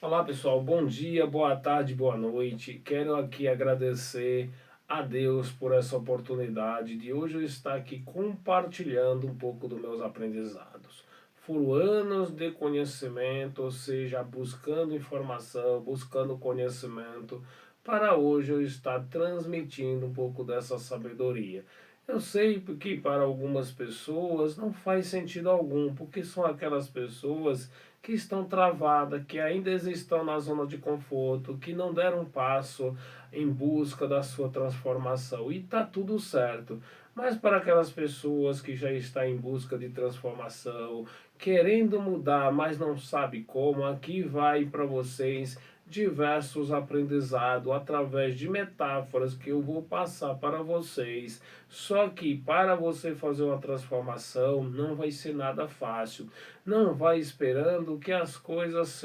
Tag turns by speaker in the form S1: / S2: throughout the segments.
S1: Olá pessoal, bom dia, boa tarde, boa noite. Quero aqui agradecer a Deus por essa oportunidade de hoje eu estar aqui compartilhando um pouco dos meus aprendizados. Foram anos de conhecimento, ou seja, buscando informação, buscando conhecimento, para hoje eu estar transmitindo um pouco dessa sabedoria. Eu sei que para algumas pessoas não faz sentido algum, porque são aquelas pessoas que estão travadas, que ainda estão na zona de conforto, que não deram um passo em busca da sua transformação. E está tudo certo. Mas para aquelas pessoas que já estão em busca de transformação, querendo mudar, mas não sabe como, aqui vai para vocês diversos aprendizados através de metáforas que eu vou passar para vocês. Só que para você fazer uma transformação não vai ser nada fácil. Não vai esperando que as coisas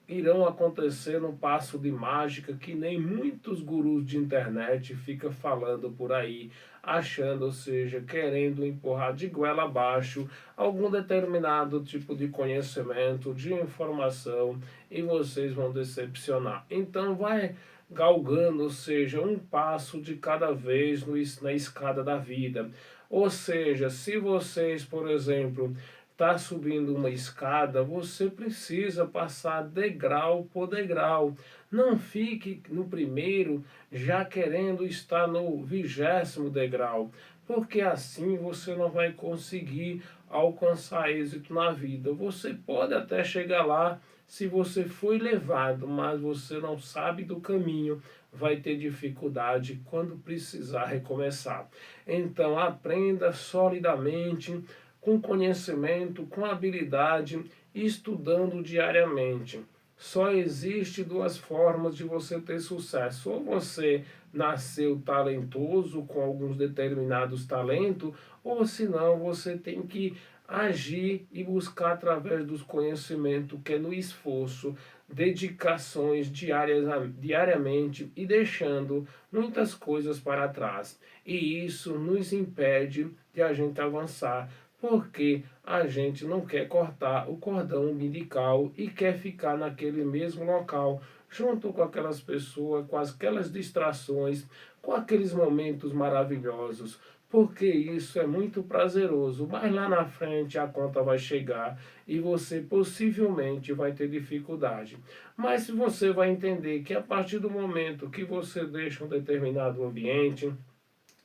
S1: irão acontecer num passo de mágica que nem muitos gurus de internet ficam falando por aí, achando, ou seja, querendo empurrar de goela abaixo algum determinado tipo de conhecimento, de informação, e vocês vão decepcionar. Então vai galgando, ou seja, um passo de cada vez na escada da vida. Ou seja, se vocês, por exemplo, está subindo uma escada, você precisa passar degrau por degrau. Não fique no primeiro já querendo estar no 20º degrau, porque assim você não vai conseguir alcançar êxito na vida. Você pode até chegar lá se você foi levado, mas você não sabe do caminho, vai ter dificuldade quando precisar recomeçar. Então aprenda solidamente, com conhecimento, com habilidade, estudando diariamente. Só existe duas formas de você ter sucesso. Ou você nasceu talentoso com alguns determinados talentos, ou senão você tem que agir e buscar através dos conhecimentos, que é no esforço, dedicações diariamente e deixando muitas coisas para trás. E isso nos impede de a gente avançar, porque a gente não quer cortar o cordão umbilical e quer ficar naquele mesmo local, junto com aquelas pessoas, com aquelas distrações, com aqueles momentos maravilhosos, porque isso é muito prazeroso, mas lá na frente a conta vai chegar e você possivelmente vai ter dificuldade. Mas se você vai entender que a partir do momento que você deixa um determinado ambiente,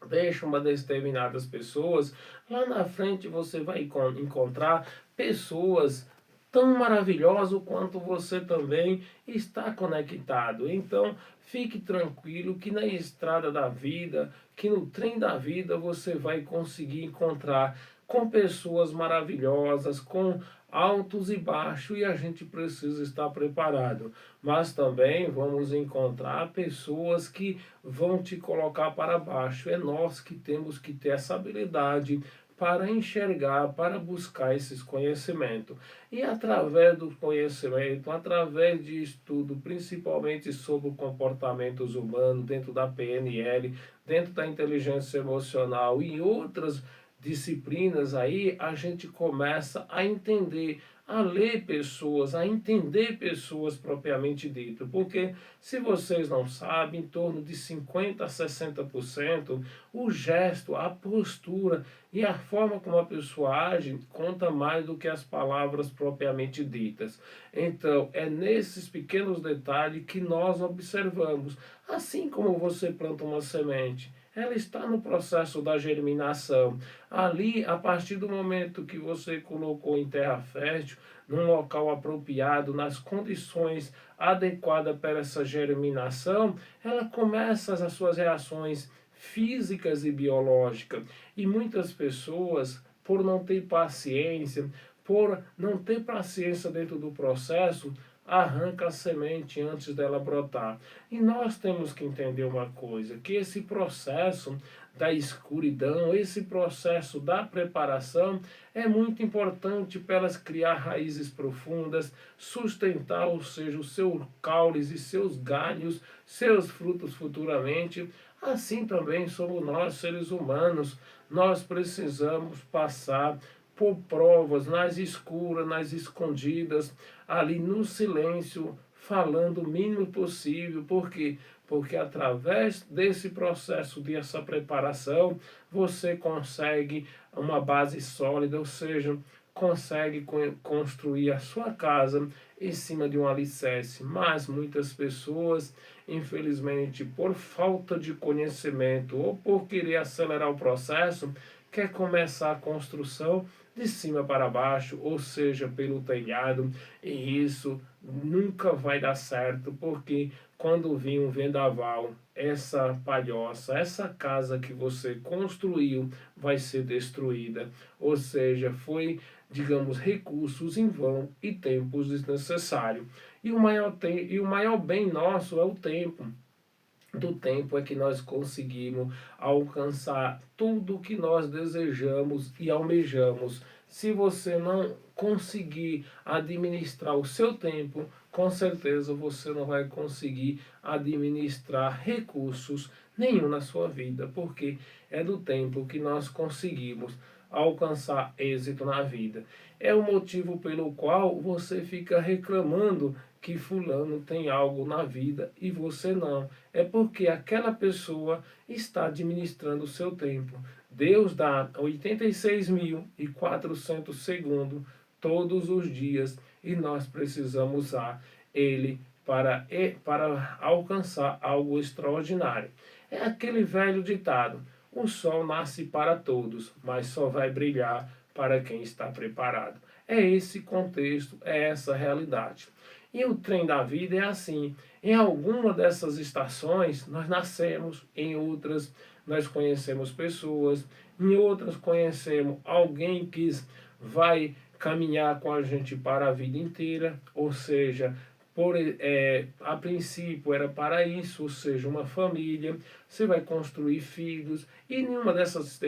S1: deixa uma determinadas pessoas, lá na frente você vai encontrar pessoas tão maravilhosas quanto você também está conectado. Então, fique tranquilo que na estrada da vida, que no trem da vida você vai conseguir encontrar com pessoas maravilhosas, com altos e baixos, e a gente precisa estar preparado. Mas também vamos encontrar pessoas que vão te colocar para baixo. É nós que temos que ter essa habilidade para enxergar, para buscar esses conhecimentos. E através do conhecimento, através de estudo, principalmente sobre comportamentos humanos, dentro da PNL, dentro da inteligência emocional e outras disciplinas aí, a gente começa a entender, a ler pessoas, a entender pessoas propriamente dito. Porque se vocês não sabem, em torno de 50 a 60%, o gesto, a postura e a forma como a pessoa age conta mais do que as palavras propriamente ditas. Então, é nesses pequenos detalhes que nós observamos. Assim como você planta uma semente, ela está no processo da germinação. Ali, a partir do momento que você colocou em terra fértil, num local apropriado, nas condições adequadas para essa germinação, ela começa as suas reações físicas e biológicas. E muitas pessoas, por não ter paciência, por não ter paciência dentro do processo, arranca a semente antes dela brotar. E nós temos que entender uma coisa, que esse processo da escuridão, esse processo da preparação é muito importante para elas criar raízes profundas, sustentar, ou seja, os seus caules e seus galhos, seus frutos futuramente. Assim também somos nós, seres humanos, nós precisamos passar por provas nas escuras, nas escondidas, ali no silêncio, falando o mínimo possível. Por quê? Porque através desse processo, dessa preparação, você consegue uma base sólida, ou seja, consegue construir a sua casa em cima de um alicerce. Mas muitas pessoas, infelizmente, por falta de conhecimento ou por querer acelerar o processo, quer começar a construção de cima para baixo, ou seja, pelo telhado, e isso nunca vai dar certo, porque quando vir um vendaval, essa palhoça, essa casa que você construiu vai ser destruída, ou seja, foi, digamos, recursos em vão e tempos desnecessários. E o maior bem nosso é o tempo. Do tempo é que nós conseguimos alcançar tudo o que nós desejamos e almejamos. Se você não conseguir administrar o seu tempo, com certeza você não vai conseguir administrar recursos nenhum na sua vida, porque é do tempo que nós conseguimos alcançar êxito na vida. É o motivo pelo qual você fica reclamando que fulano tem algo na vida e você não. É porque aquela pessoa está administrando o seu tempo. Deus dá 86.400 segundos todos os dias e nós precisamos usar ele para alcançar algo extraordinário. É aquele velho ditado: o sol nasce para todos, mas só vai brilhar para quem está preparado. É esse contexto, é essa realidade. E o trem da vida é assim. Em alguma dessas estações nós nascemos, em outras nós conhecemos pessoas, em outras conhecemos alguém que vai caminhar com a gente para a vida inteira, ou seja, a princípio era para isso, ou seja, uma família, você vai construir filhos, e em uma dessas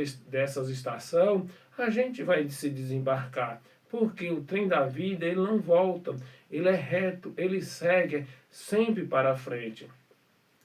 S1: estações a gente vai se desembarcar, porque o trem da vida ele não volta, ele é reto, ele segue sempre para frente.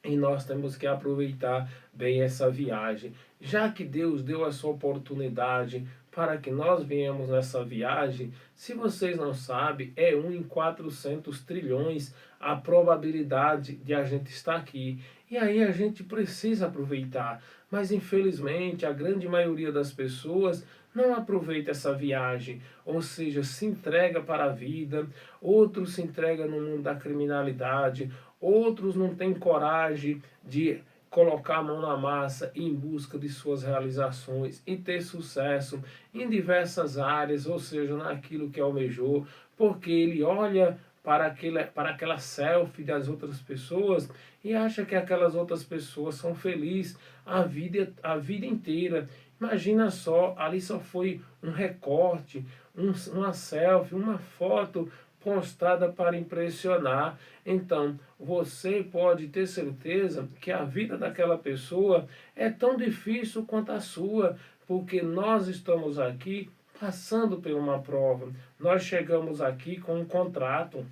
S1: E nós temos que aproveitar bem essa viagem. Já que Deus deu essa oportunidade para que nós venhamos nessa viagem, se vocês não sabem, é 1 em 400 trilhões a probabilidade de a gente estar aqui. E aí a gente precisa aproveitar. Mas infelizmente a grande maioria das pessoas não aproveita essa viagem, ou seja, se entrega para a vida, outros se entregam no mundo da criminalidade, outros não têm coragem de colocar a mão na massa em busca de suas realizações e ter sucesso em diversas áreas, ou seja, naquilo que almejou, porque ele olha para aquela selfie das outras pessoas e acha que aquelas outras pessoas são felizes a vida inteira. Imagina só, ali só foi um recorte, uma selfie, uma foto postada para impressionar. Então, você pode ter certeza que a vida daquela pessoa é tão difícil quanto a sua, porque nós estamos aqui passando por uma prova. Nós chegamos aqui com um contrato.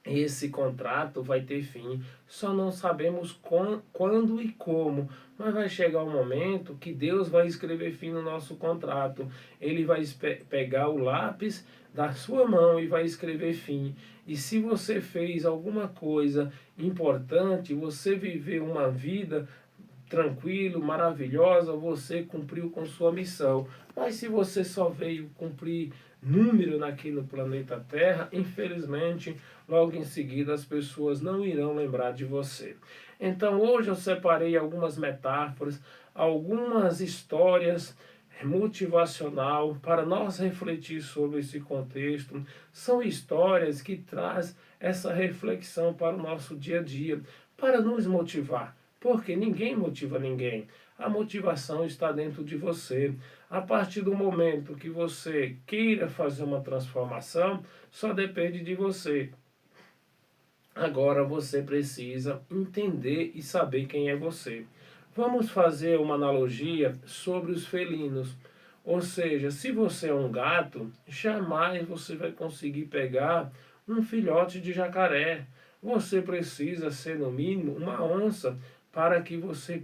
S1: Esse contrato vai ter fim, só não sabemos quando e como, mas vai chegar um momento que Deus vai escrever fim no nosso contrato. Ele vai pegar o lápis da sua mão e vai escrever fim. E se você fez alguma coisa importante, você viveu uma vida tranquilo, maravilhosa, você cumpriu com sua missão. Mas se você só veio cumprir número aqui no planeta Terra, infelizmente, logo em seguida as pessoas não irão lembrar de você. Então hoje eu separei algumas metáforas, algumas histórias motivacional para nós refletir sobre esse contexto. São histórias que trazem essa reflexão para o nosso dia a dia, para nos motivar. Porque ninguém motiva ninguém. A motivação está dentro de você. A partir do momento que você queira fazer uma transformação, só depende de você. Agora você precisa entender e saber quem é você. Vamos fazer uma analogia sobre os felinos. Ou seja, se você é um gato, jamais você vai conseguir pegar um filhote de jacaré. Você precisa ser, no mínimo, uma onça para que você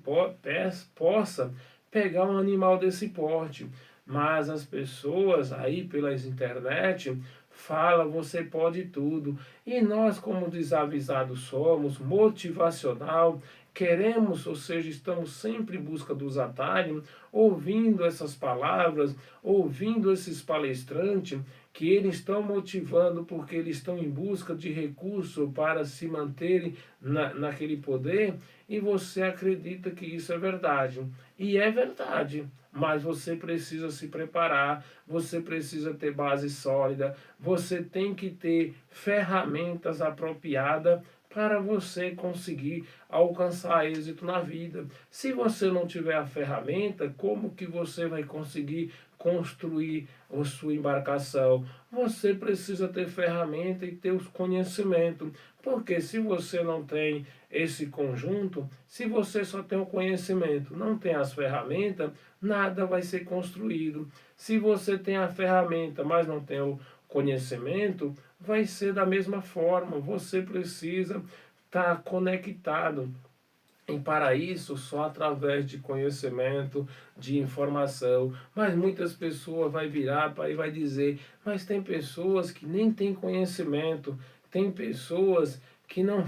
S1: possa pegar um animal desse porte. mas as pessoas aí pelas internet falam, você pode tudo. E nós, como desavisados somos, motivacional, queremos, ou seja, estamos sempre em busca dos atalhos, ouvindo essas palavras, ouvindo esses palestrantes, que eles estão motivando porque eles estão em busca de recurso para se manterem naquele poder, e você acredita que isso é verdade. E é verdade, mas você precisa se preparar, você precisa ter base sólida, você tem que ter ferramentas apropriadas para você conseguir alcançar êxito na vida. Se você não tiver a ferramenta, como que você vai conseguir construir a sua embarcação? Você precisa ter ferramenta e ter os conhecimentos. Porque se você não tem esse conjunto, se você só tem o conhecimento, não tem as ferramentas, nada vai ser construído. Se você tem a ferramenta, mas não tem o conhecimento, vai ser da mesma forma. Você precisa estar conectado. E para isso, só através de conhecimento, de informação. Mas muitas pessoas vai virar e vai dizer, mas tem pessoas que nem têm conhecimento, tem pessoas que não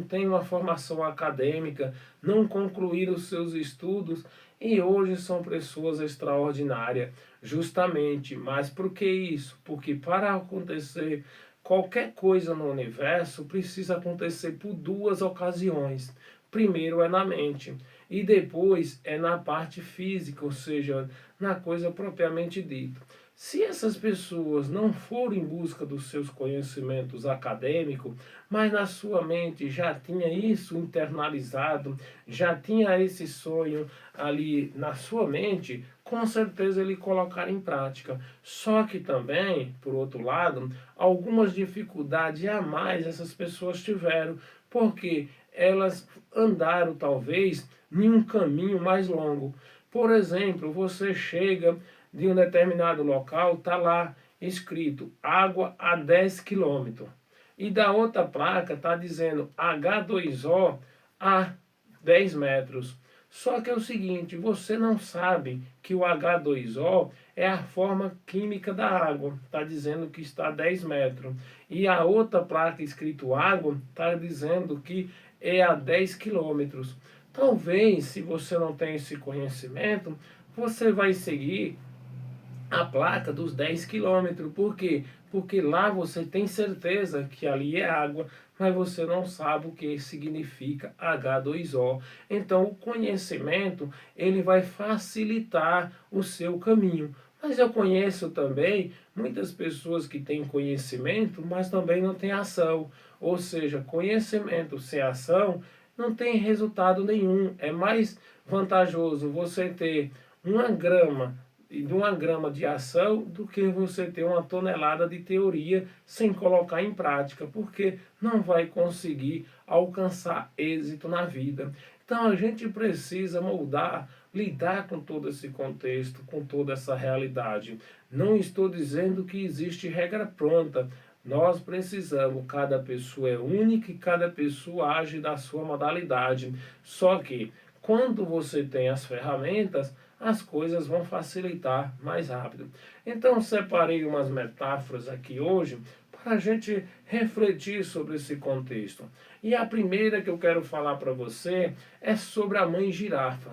S1: têm uma formação acadêmica, não concluíram os seus estudos e hoje são pessoas extraordinárias, justamente. Mas por que isso? Porque para acontecer qualquer coisa no universo precisa acontecer por duas ocasiões. Primeiro é na mente e depois é na parte física, ou seja, na coisa propriamente dita. Se essas pessoas não forem em busca dos seus conhecimentos acadêmicos, mas na sua mente já tinha isso internalizado, já tinha esse sonho ali na sua mente, com certeza ele colocar em prática. Só que também, por outro lado, algumas dificuldades a mais essas pessoas tiveram, porque elas andaram talvez em um caminho mais longo. Por exemplo, você chega de um determinado local, está lá escrito água a 10 quilômetros. E da outra placa está dizendo H2O a 10 metros. Só que é o seguinte, você não sabe que o H2O é a forma química da água. Está dizendo que está a 10 metros. E a outra placa escrito água está dizendo que é a 10 quilômetros. Talvez, se você não tem esse conhecimento, você vai seguir a placa dos 10 quilômetros. Por quê? Porque lá você tem certeza que ali é água, mas você não sabe o que significa H2O. Então, o conhecimento, ele vai facilitar o seu caminho. Mas eu conheço também muitas pessoas que têm conhecimento, mas também não têm ação. Ou seja, conhecimento sem ação não tem resultado nenhum. É mais vantajoso você ter uma grama de uma grama de ação do que você ter uma tonelada de teoria sem colocar em prática, porque não vai conseguir alcançar êxito na vida. Então a gente precisa moldar, lidar com todo esse contexto, com toda essa realidade. Não estou dizendo que existe regra pronta. Nós precisamos, cada pessoa é única e cada pessoa age da sua modalidade. Só que quando você tem as ferramentas, as coisas vão facilitar mais rápido. Então separei umas metáforas aqui hoje para a gente refletir sobre esse contexto. E a primeira que eu quero falar para você é sobre a mãe girafa.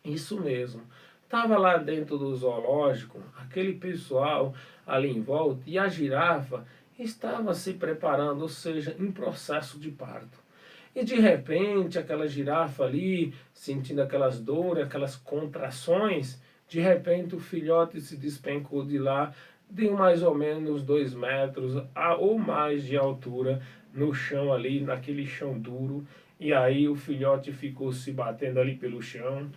S1: Isso mesmo. Estava lá dentro do zoológico, aquele pessoal ali em volta, e a girafa estava se preparando, ou seja, em processo de parto. E de repente, aquela girafa ali, sentindo aquelas dores, aquelas contrações, de repente o filhote se despencou de lá, de mais ou menos 2 metros ou mais de altura, no chão ali, naquele chão duro. E aí o filhote ficou se batendo ali pelo chão.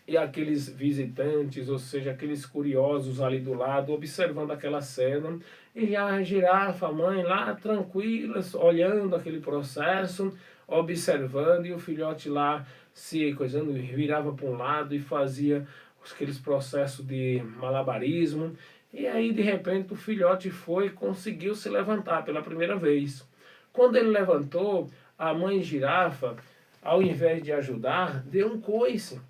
S1: E aqueles visitantes, ou seja, aqueles curiosos ali do lado, observando aquela cena, e a girafa, a mãe lá, tranquilas, olhando aquele processo, observando, e o filhote lá se coisando, virava para um lado e fazia aqueles processos de malabarismo, e aí de repente o filhote foi e conseguiu se levantar pela primeira vez. Quando ele levantou, a mãe girafa, ao invés de ajudar, deu um coice.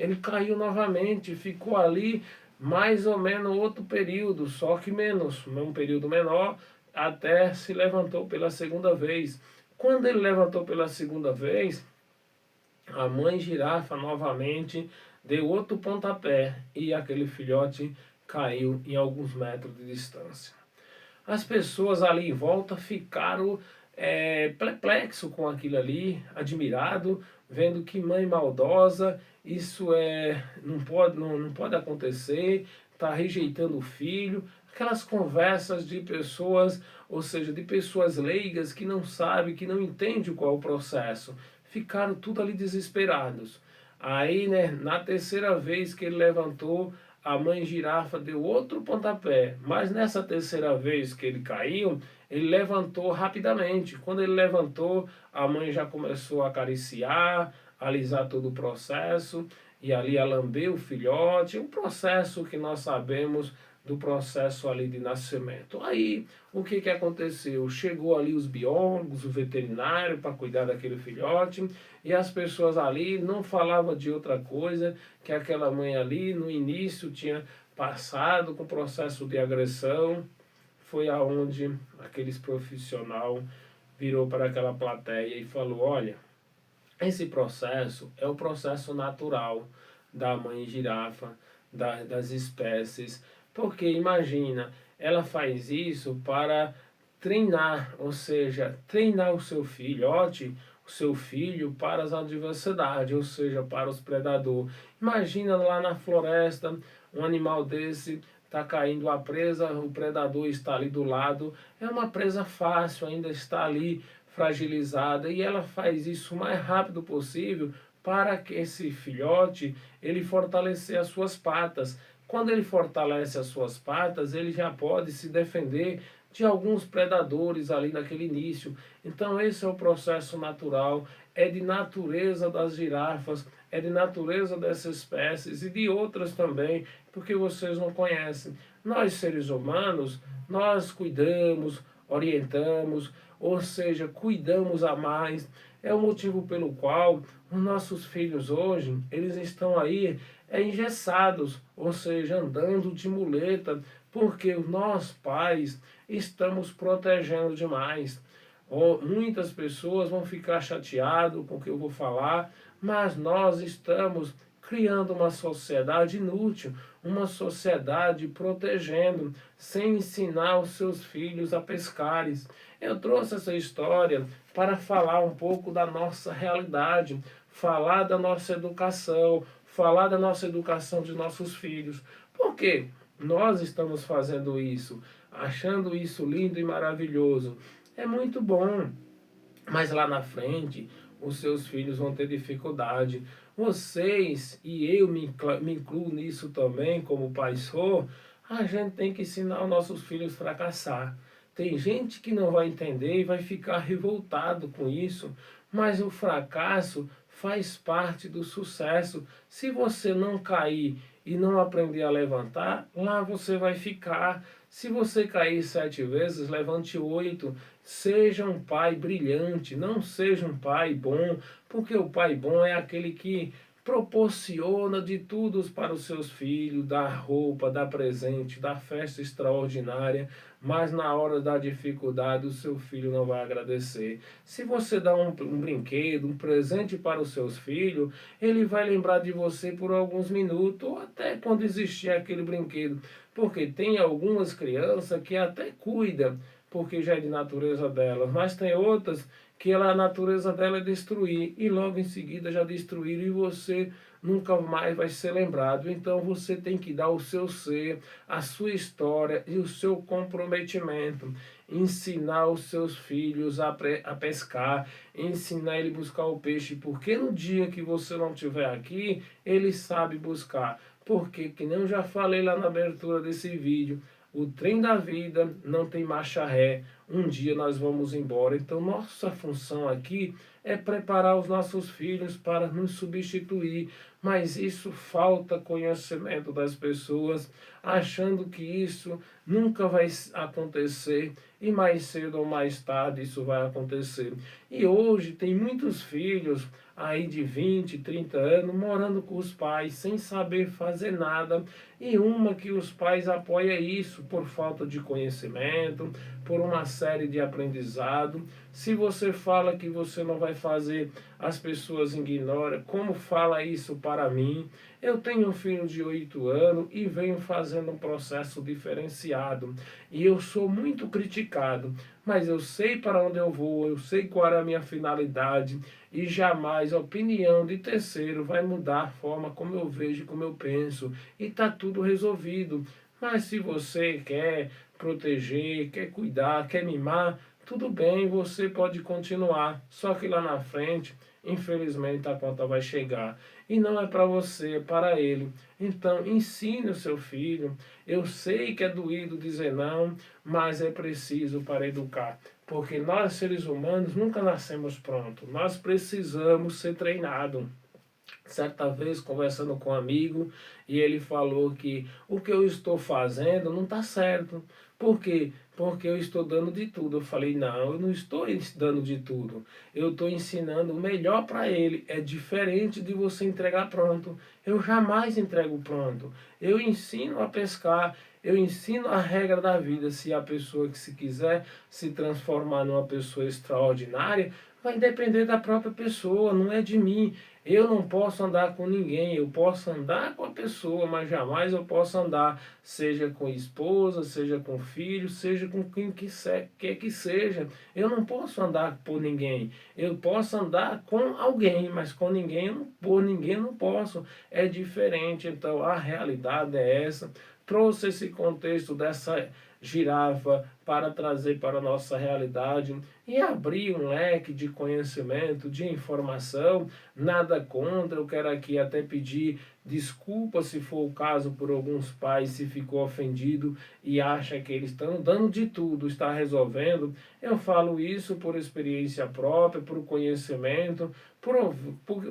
S1: ele caiu novamente, ficou ali mais ou menos outro período, só que menos, um período menor, até se levantou pela segunda vez. Quando ele levantou pela segunda vez, a mãe girafa novamente deu outro pontapé e aquele filhote caiu em alguns metros de distância. As pessoas ali em volta ficaram perplexo com aquilo ali, admirado, vendo que mãe maldosa, isso não pode acontecer, está rejeitando o filho. Aquelas conversas de pessoas, ou seja, de pessoas leigas que não sabem, que não entendem qual é o processo. Ficaram tudo ali desesperados. Aí, né, na terceira vez que ele levantou, a mãe girafa deu outro pontapé, mas nessa terceira vez que ele caiu, ele levantou rapidamente. Quando ele levantou, a mãe já começou a acariciar, alisar todo o processo, e ali a lamber o filhote, um processo que nós sabemos do processo ali de nascimento. Aí, o que que aconteceu? Chegou ali os biólogos, o veterinário para cuidar daquele filhote, e as pessoas ali não falavam de outra coisa, que aquela mãe ali no início tinha passado com processo de agressão. Foi aonde aqueles profissional virou para aquela plateia e falou: olha, esse processo é o processo natural da mãe girafa, das espécies, porque imagina, ela faz isso para treinar, ou seja, treinar o seu filhote, o seu filho para as adversidades, ou seja, para os predadores. Imagina lá na floresta, um animal desse está caindo a presa, o predador está ali do lado, é uma presa fácil, ainda está ali fragilizada, e ela faz isso o mais rápido possível para que esse filhote ele fortalecer as suas patas. Quando ele fortalece as suas patas, ele já pode se defender de alguns predadores ali naquele início. Então esse é o processo natural, é de natureza das girafas, é de natureza dessas espécies e de outras também, porque vocês não conhecem. Nós seres humanos, nós cuidamos, orientamos, ou seja, cuidamos a mais. É o motivo pelo qual os nossos filhos hoje, eles estão aí engessados, ou seja, andando de muleta, porque nós pais estamos protegendo demais. Muitas pessoas vão ficar chateadas com o que eu vou falar, mas nós estamos criando uma sociedade inútil, uma sociedade protegendo, sem ensinar os seus filhos a pescarem. Eu trouxe essa história para falar um pouco da nossa realidade, falar da nossa educação, falar da nossa educação de nossos filhos. Por quê? Nós estamos fazendo isso, achando isso lindo e maravilhoso. É muito bom, mas lá na frente os seus filhos vão ter dificuldade. Vocês, e eu me incluo nisso também, como pai sou, a gente tem que ensinar os nossos filhos a fracassar. Tem gente que não vai entender e vai ficar revoltado com isso, mas o fracasso faz parte do sucesso. Se você não cair e não aprender a levantar, lá você vai ficar. Se você cair 7 vezes, levante 8. Seja um pai brilhante, não seja um pai bom, porque o pai bom é aquele que proporciona de tudo para os seus filhos, dá roupa, dá presente, dá festa extraordinária, mas na hora da dificuldade o seu filho não vai agradecer. Se você dá um brinquedo, um presente para os seus filhos, ele vai lembrar de você por alguns minutos, ou até quando existir aquele brinquedo, porque tem algumas crianças que até cuidam, porque já é de natureza delas, mas tem outras que a natureza dela é destruir, e logo em seguida já destruíram, e você nunca mais vai ser lembrado. Então você tem que dar o seu ser, a sua história e o seu comprometimento. Ensinar os seus filhos a pescar, ensinar ele a buscar o peixe, porque no dia que você não estiver aqui, ele sabe buscar. Porque, que nem eu já falei lá na abertura desse vídeo, o trem da vida não tem marcha ré. Um dia nós vamos embora. Então nossa função aqui é preparar os nossos filhos para nos substituir. mas isso falta conhecimento das pessoas, achando que isso nunca vai acontecer e mais cedo ou mais tarde isso vai acontecer. E hoje tem muitos filhos aí de 20, 30 anos morando com os pais sem saber fazer nada, e uma que os pais apoiam isso por falta de conhecimento, por uma série de aprendizado. Se você fala que você não vai fazer, as pessoas ignoram. Como fala isso para mim? Eu tenho um filho de 8 anos e venho fazendo um processo diferenciado. E eu sou muito criticado, mas eu sei para onde eu vou, eu sei qual é a minha finalidade, e jamais a opinião de terceiro vai mudar a forma como eu vejo e como eu penso. E está tudo resolvido. Mas se você quer proteger, quer cuidar, quer mimar, tudo bem, você pode continuar. Só que lá na frente, infelizmente, a conta vai chegar. E não é para você, é para ele. Então, ensine o seu filho. Eu sei que é doído dizer não, mas é preciso para educar. Porque nós, seres humanos, nunca nascemos prontos. Nós precisamos ser treinados. Certa vez, conversando com um amigo, e ele falou que o que eu estou fazendo não está certo. Por quê? Porque eu estou dando de tudo. Eu falei, não, eu não estou dando de tudo. Eu estou ensinando o melhor para ele. É diferente de você entregar pronto. Eu jamais entrego pronto. Eu ensino a pescar. Eu ensino a regra da vida. Se a pessoa que se quiser se transformar numa pessoa extraordinária, vai depender da própria pessoa, não é de mim. Eu não posso andar com ninguém, eu posso andar com a pessoa, mas jamais eu posso andar, seja com esposa, seja com filho, seja com quem quer que seja. Eu não posso andar por ninguém. Eu posso andar com alguém, mas com ninguém, por ninguém eu não posso. É diferente, então a realidade é essa. Trouxe esse contexto dessa girafa para trazer para a nossa realidade e abrir um leque de conhecimento, de informação. Nada contra, eu quero aqui até pedir desculpa se for o caso por alguns pais, se ficou ofendido e acha que eles estão dando de tudo, está resolvendo. Eu falo isso por experiência própria, por conhecimento,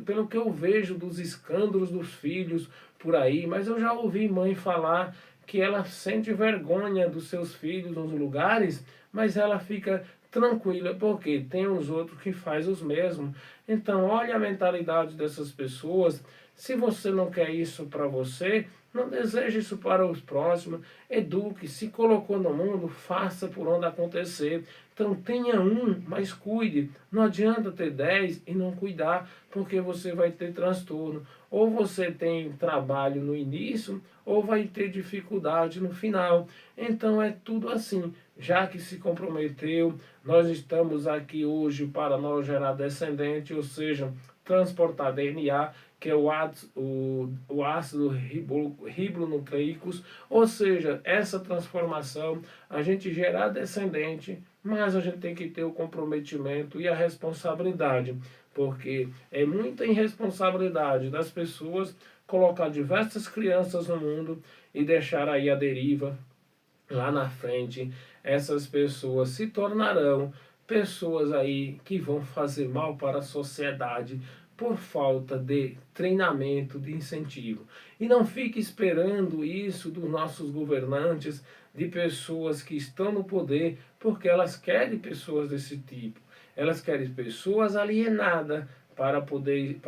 S1: pelo que eu vejo dos escândalos dos filhos por aí, mas eu já ouvi mãe falar que ela sente vergonha dos seus filhos nos lugares, mas ela fica tranquila, porque tem os outros que faz os mesmos. Então, olha a mentalidade dessas pessoas. Se você não quer isso para você, não deseja isso para os próximos. Eduque, se colocou no mundo, faça por onde acontecer. Então tenha um, mas cuide. Não adianta ter 10 e não cuidar, porque você vai ter transtorno. Ou você tem trabalho no início, ou vai ter dificuldade no final. Então é tudo assim. Já que se comprometeu, nós estamos aqui hoje para nós gerar descendente, ou seja, transportar DNA, que é o ácido ribonucleicos, ou seja, essa transformação, a gente gerar descendente, mas a gente tem que ter o comprometimento e a responsabilidade, porque é muita irresponsabilidade das pessoas colocar diversas crianças no mundo e deixar aí a deriva. Lá na frente, essas pessoas se tornarão pessoas aí que vão fazer mal para a sociedade por falta de treinamento, de incentivo. E não fique esperando isso dos nossos governantes, de pessoas que estão no poder, porque elas querem pessoas desse tipo. Elas querem pessoas alienadas para poder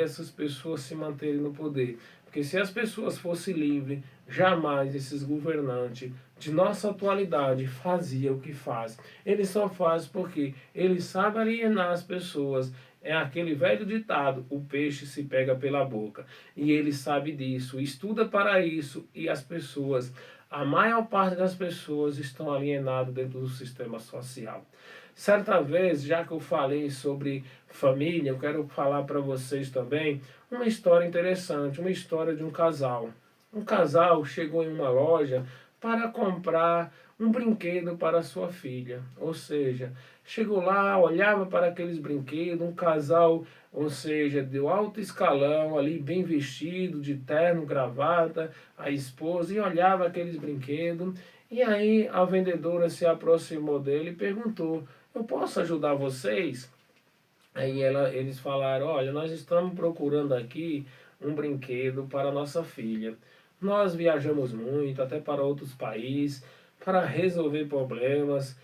S1: essas pessoas se manterem no poder. Porque se as pessoas fossem livres, jamais esses governantes de nossa atualidade faziam o que faz. Eles só fazem porque eles sabem alienar as pessoas. É aquele velho ditado, o peixe se pega pela boca. E ele sabe disso, estuda para isso, e as pessoas, a maior parte das pessoas estão alienadas dentro do sistema social. Certa vez, já que eu falei sobre família, eu quero falar para vocês também uma história interessante, uma história de um casal. Um casal chegou em uma loja para comprar um brinquedo para sua filha. Ou seja, chegou lá, olhava para aqueles brinquedos, um casal, ou seja, de alto escalão, ali bem vestido, de terno, gravata, a esposa, e olhava aqueles brinquedos. E aí a vendedora se aproximou dele e perguntou: eu posso ajudar vocês? Aí eles falaram: olha, nós estamos procurando aqui um brinquedo para nossa filha. Nós viajamos muito, até para outros países, para resolver problemas.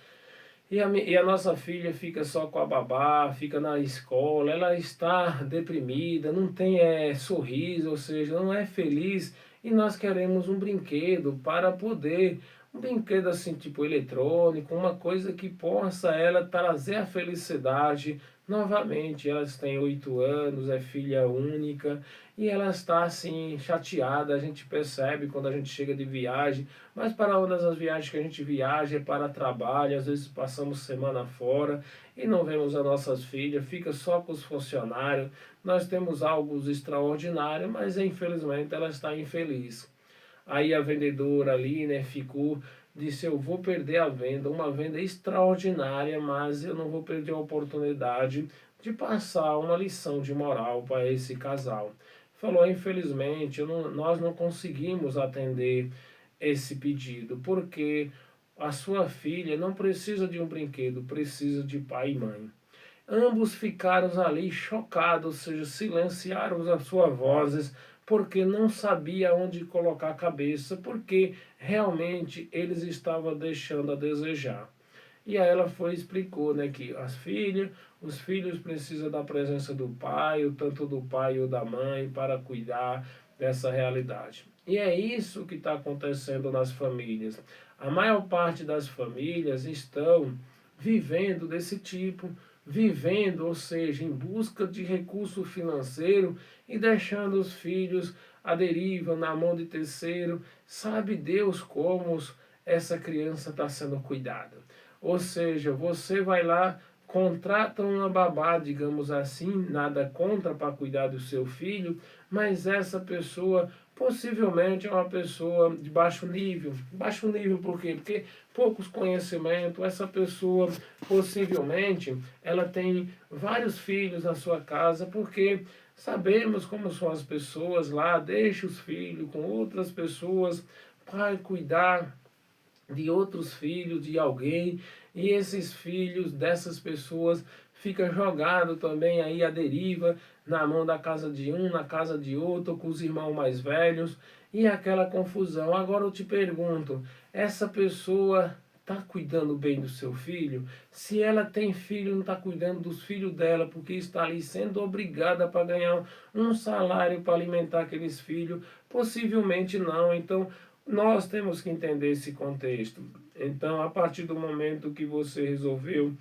S1: E a nossa filha fica só com a babá, fica na escola, ela está deprimida, não tem sorriso, ou seja, não é feliz. E nós queremos um brinquedo para poder, um brinquedo assim tipo eletrônico, uma coisa que possa ela trazer a felicidade novamente. Elas têm 8 anos, é filha única e ela está assim chateada. A gente percebe quando a gente chega de viagem, mas para uma das viagens que a gente viaja é para trabalho, às vezes passamos semana fora e não vemos as nossas filhas, fica só com os funcionários. Nós temos algo extraordinário, mas infelizmente ela está infeliz. Aí a vendedora ali, né, disse, eu vou perder a venda, uma venda extraordinária, mas eu não vou perder a oportunidade de passar uma lição de moral para esse casal. Falou, infelizmente, nós não conseguimos atender esse pedido, porque a sua filha não precisa de um brinquedo, precisa de pai e mãe. Ambos ficaram ali chocados, ou seja, silenciaram as suas vozes, porque não sabia onde colocar a cabeça, porque realmente eles estavam deixando a desejar. E aí ela foi e explicou, né, que os filhos precisam da presença do pai, tanto do pai ou da mãe, para cuidar dessa realidade. E é isso que está acontecendo nas famílias. A maior parte das famílias estão vivendo desse tipo, vivendo, ou seja, em busca de recurso financeiro e deixando os filhos à deriva, na mão de terceiro. Sabe Deus como essa criança está sendo cuidada. Ou seja, você vai lá, contrata uma babá, digamos assim, nada contra para cuidar do seu filho, mas essa pessoa possivelmente é uma pessoa de baixo nível. Baixo nível por quê? Porque poucos conhecimentos, essa pessoa possivelmente ela tem vários filhos na sua casa, porque sabemos como são as pessoas lá, deixa os filhos com outras pessoas para cuidar de outros filhos de alguém, e esses filhos dessas pessoas ficam jogados também aí à deriva, na mão da casa de um, na casa de outro, com os irmãos mais velhos, e aquela confusão. Agora eu te pergunto, essa pessoa está cuidando bem do seu filho? Se ela tem filho, não está cuidando dos filhos dela, porque está ali sendo obrigada para ganhar um salário para alimentar aqueles filhos? Possivelmente não. Então, nós temos que entender esse contexto. Então, a partir do momento que você resolveu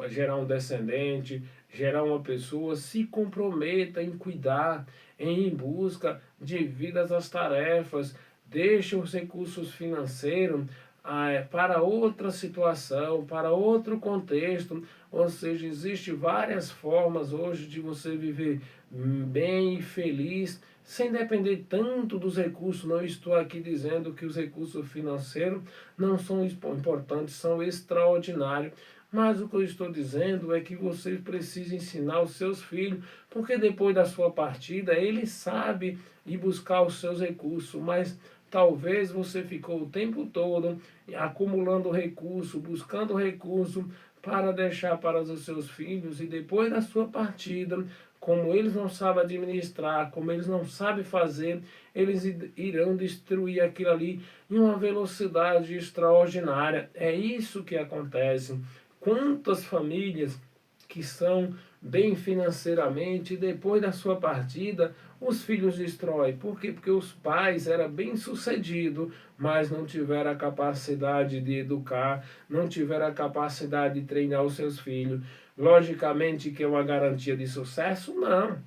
S1: gerar um descendente, gerar uma pessoa, se comprometa em cuidar, em ir em busca de vidas às tarefas, deixe os recursos financeiros para outra situação, para outro contexto. Ou seja, existem várias formas hoje de você viver bem e feliz, sem depender tanto dos recursos. Não estou aqui dizendo que os recursos financeiros não são importantes, são extraordinários. Mas o que eu estou dizendo é que você precisa ensinar os seus filhos, porque depois da sua partida, ele sabe ir buscar os seus recursos, mas talvez você ficou o tempo todo acumulando recurso, buscando recurso para deixar para os seus filhos, e depois da sua partida, como eles não sabem administrar, como eles não sabem fazer, eles irão destruir aquilo ali em uma velocidade extraordinária. É isso que acontece. Quantas famílias que são bem financeiramente, e depois da sua partida, os filhos destroem. Por quê? Porque os pais eram bem-sucedidos, mas não tiveram a capacidade de educar, não tiveram a capacidade de treinar os seus filhos. Logicamente que é uma garantia de sucesso? Não.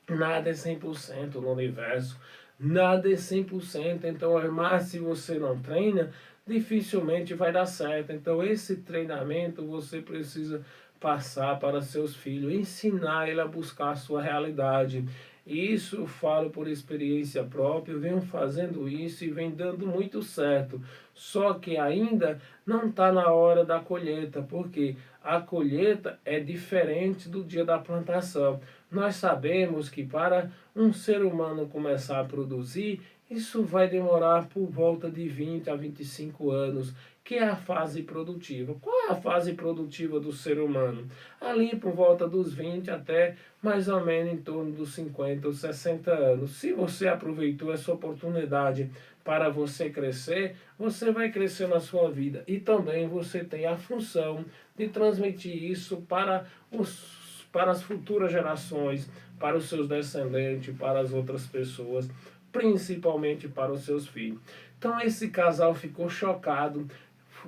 S1: Nada é 100% no universo. Nada é 100%. Então, mas se você não treina, dificilmente vai dar certo. Então, esse treinamento você precisa passar para seus filhos, ensinar ele a buscar a sua realidade. Isso eu falo por experiência própria, eu venho fazendo isso e vem dando muito certo. Só que ainda não está na hora da colheita, porque a colheita é diferente do dia da plantação. Nós sabemos que para um ser humano começar a produzir, isso vai demorar por volta de 20 a 25 anos. que é a fase produtiva. Qual é a fase produtiva do ser humano? Ali por volta dos 20 até mais ou menos em torno dos 50 ou 60 anos. Se você aproveitou essa oportunidade para você crescer, você vai crescer na sua vida. E também você tem a função de transmitir isso para as futuras gerações, para os seus descendentes, para as outras pessoas, principalmente para os seus filhos. Então esse casal ficou chocado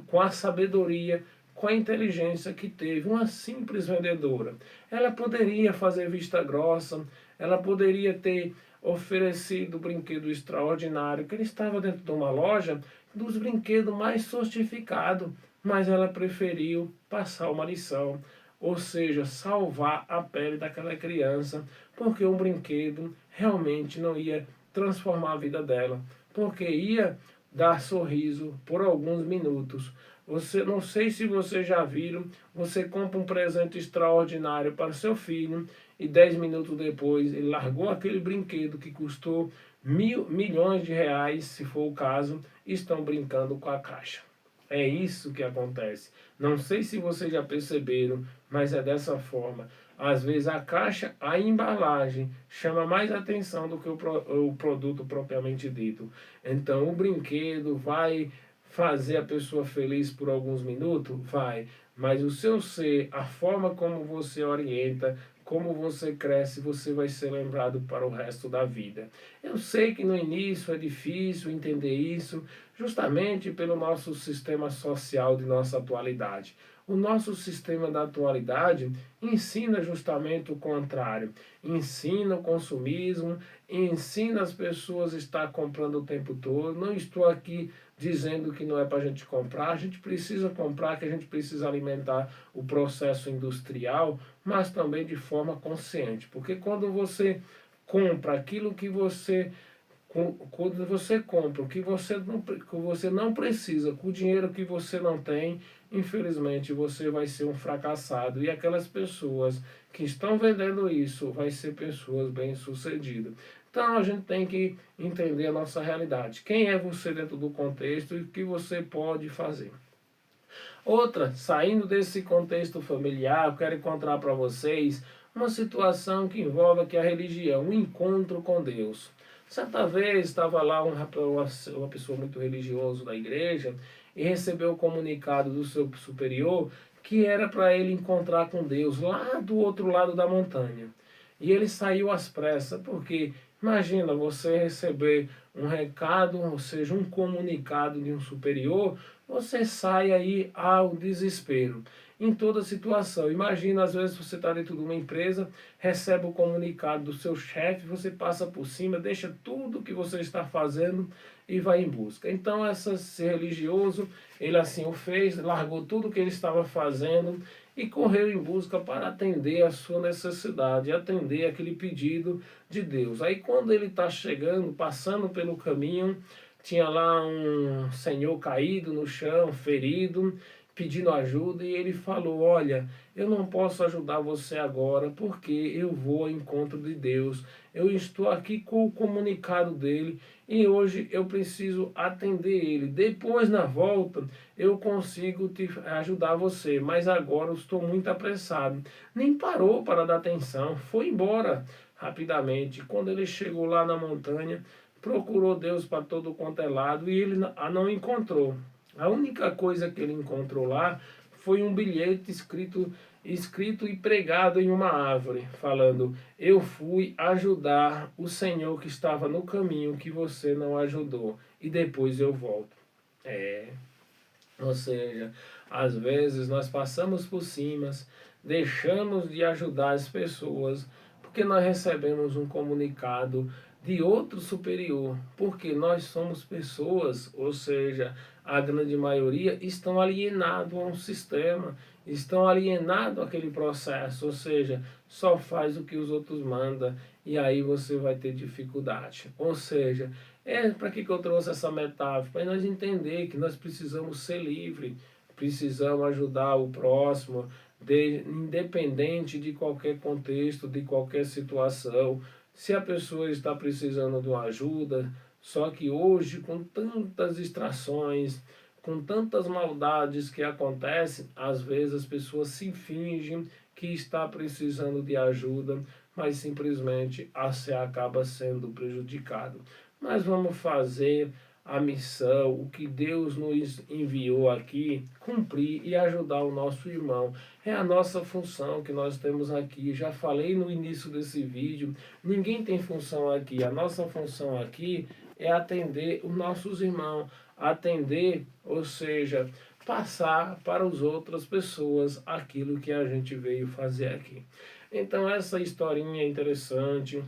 S1: com a sabedoria, com a inteligência que teve uma simples vendedora. Ela poderia fazer vista grossa, ela poderia ter oferecido brinquedo extraordinário, que ele estava dentro de uma loja dos brinquedos mais sofisticados, mas ela preferiu passar uma lição, ou seja, salvar a pele daquela criança, porque um brinquedo realmente não ia transformar a vida dela, porque ia dar sorriso por alguns minutos. Você, não sei se vocês já viram, você compra um presente extraordinário para o seu filho e 10 minutos depois ele largou aquele brinquedo que custou milhões de reais, se for o caso, e estão brincando com a caixa. É isso que acontece. Não sei se vocês já perceberam, mas é dessa forma. Às vezes a caixa, a embalagem, chama mais atenção do que o produto propriamente dito. Então o brinquedo vai fazer a pessoa feliz por alguns minutos? Vai. Mas o seu ser, a forma como você orienta, como você cresce, você vai ser lembrado para o resto da vida. Eu sei que no início é difícil entender isso, justamente pelo nosso sistema social de nossa atualidade. O nosso sistema da atualidade ensina justamente o contrário. Ensina o consumismo, ensina as pessoas a estar comprando o tempo todo. Não estou aqui dizendo que não é para a gente comprar, a gente precisa comprar, que a gente precisa alimentar o processo industrial, mas também de forma consciente. Porque quando você compra aquilo que quando você compra o que você não precisa, com o dinheiro que você não tem, infelizmente você vai ser um fracassado. E aquelas pessoas que estão vendendo isso vai ser pessoas bem-sucedidas. Então a gente tem que entender a nossa realidade. Quem é você dentro do contexto e o que você pode fazer. Outra, saindo desse contexto familiar, eu quero encontrar para vocês uma situação que envolve aqui a religião, um encontro com Deus. Certa vez estava lá uma pessoa muito religiosa da igreja e recebeu o comunicado do seu superior que era para ele encontrar com Deus lá do outro lado da montanha. E ele saiu às pressas, porque imagina você receber um recado, ou seja, um comunicado de um superior, você sai aí ao desespero. Em toda situação. Imagina, às vezes você está dentro de uma empresa, recebe o comunicado do seu chefe, você passa por cima, deixa tudo que você está fazendo e vai em busca. Então, esse religioso, ele assim o fez, largou tudo que ele estava fazendo e correu em busca para atender a sua necessidade, atender aquele pedido de Deus. Aí quando ele está chegando, passando pelo caminho, tinha lá um senhor caído no chão, ferido, pedindo ajuda, e ele falou: olha, eu não posso ajudar você agora porque eu vou ao encontro de Deus. Eu estou aqui com o comunicado dele e hoje eu preciso atender ele. Depois, na volta, eu consigo te ajudar você, mas agora eu estou muito apressado. Nem parou para dar atenção, foi embora rapidamente. Quando ele chegou lá na montanha, procurou Deus para todo quanto é lado e ele a não encontrou. A única coisa que ele encontrou lá foi um bilhete escrito e pregado em uma árvore, falando: eu fui ajudar o Senhor que estava no caminho que você não ajudou, e depois eu volto. Ou seja, às vezes nós passamos por cima, deixamos de ajudar as pessoas, porque nós recebemos um comunicado de outro superior, porque nós somos pessoas, ou seja, a grande maioria estão alienados a um sistema, estão alienados àquele processo, ou seja, só faz o que os outros mandam e aí você vai ter dificuldade. Ou seja, para que eu trouxe essa metáfora? Para nós entender que nós precisamos ser livres, precisamos ajudar o próximo, independente de qualquer contexto, de qualquer situação. Se a pessoa está precisando de uma ajuda, só que hoje com tantas distrações, com tantas maldades que acontecem, às vezes as pessoas se fingem que está precisando de ajuda, mas simplesmente você acaba sendo prejudicado. Mas vamos fazer a missão, o que Deus nos enviou aqui, cumprir e ajudar o nosso irmão. É a nossa função que nós temos aqui. Já falei no início desse vídeo, ninguém tem função aqui. A nossa função aqui é atender os nossos irmãos, atender, ou seja, passar para as outras pessoas aquilo que a gente veio fazer aqui. Então essa historinha é interessante,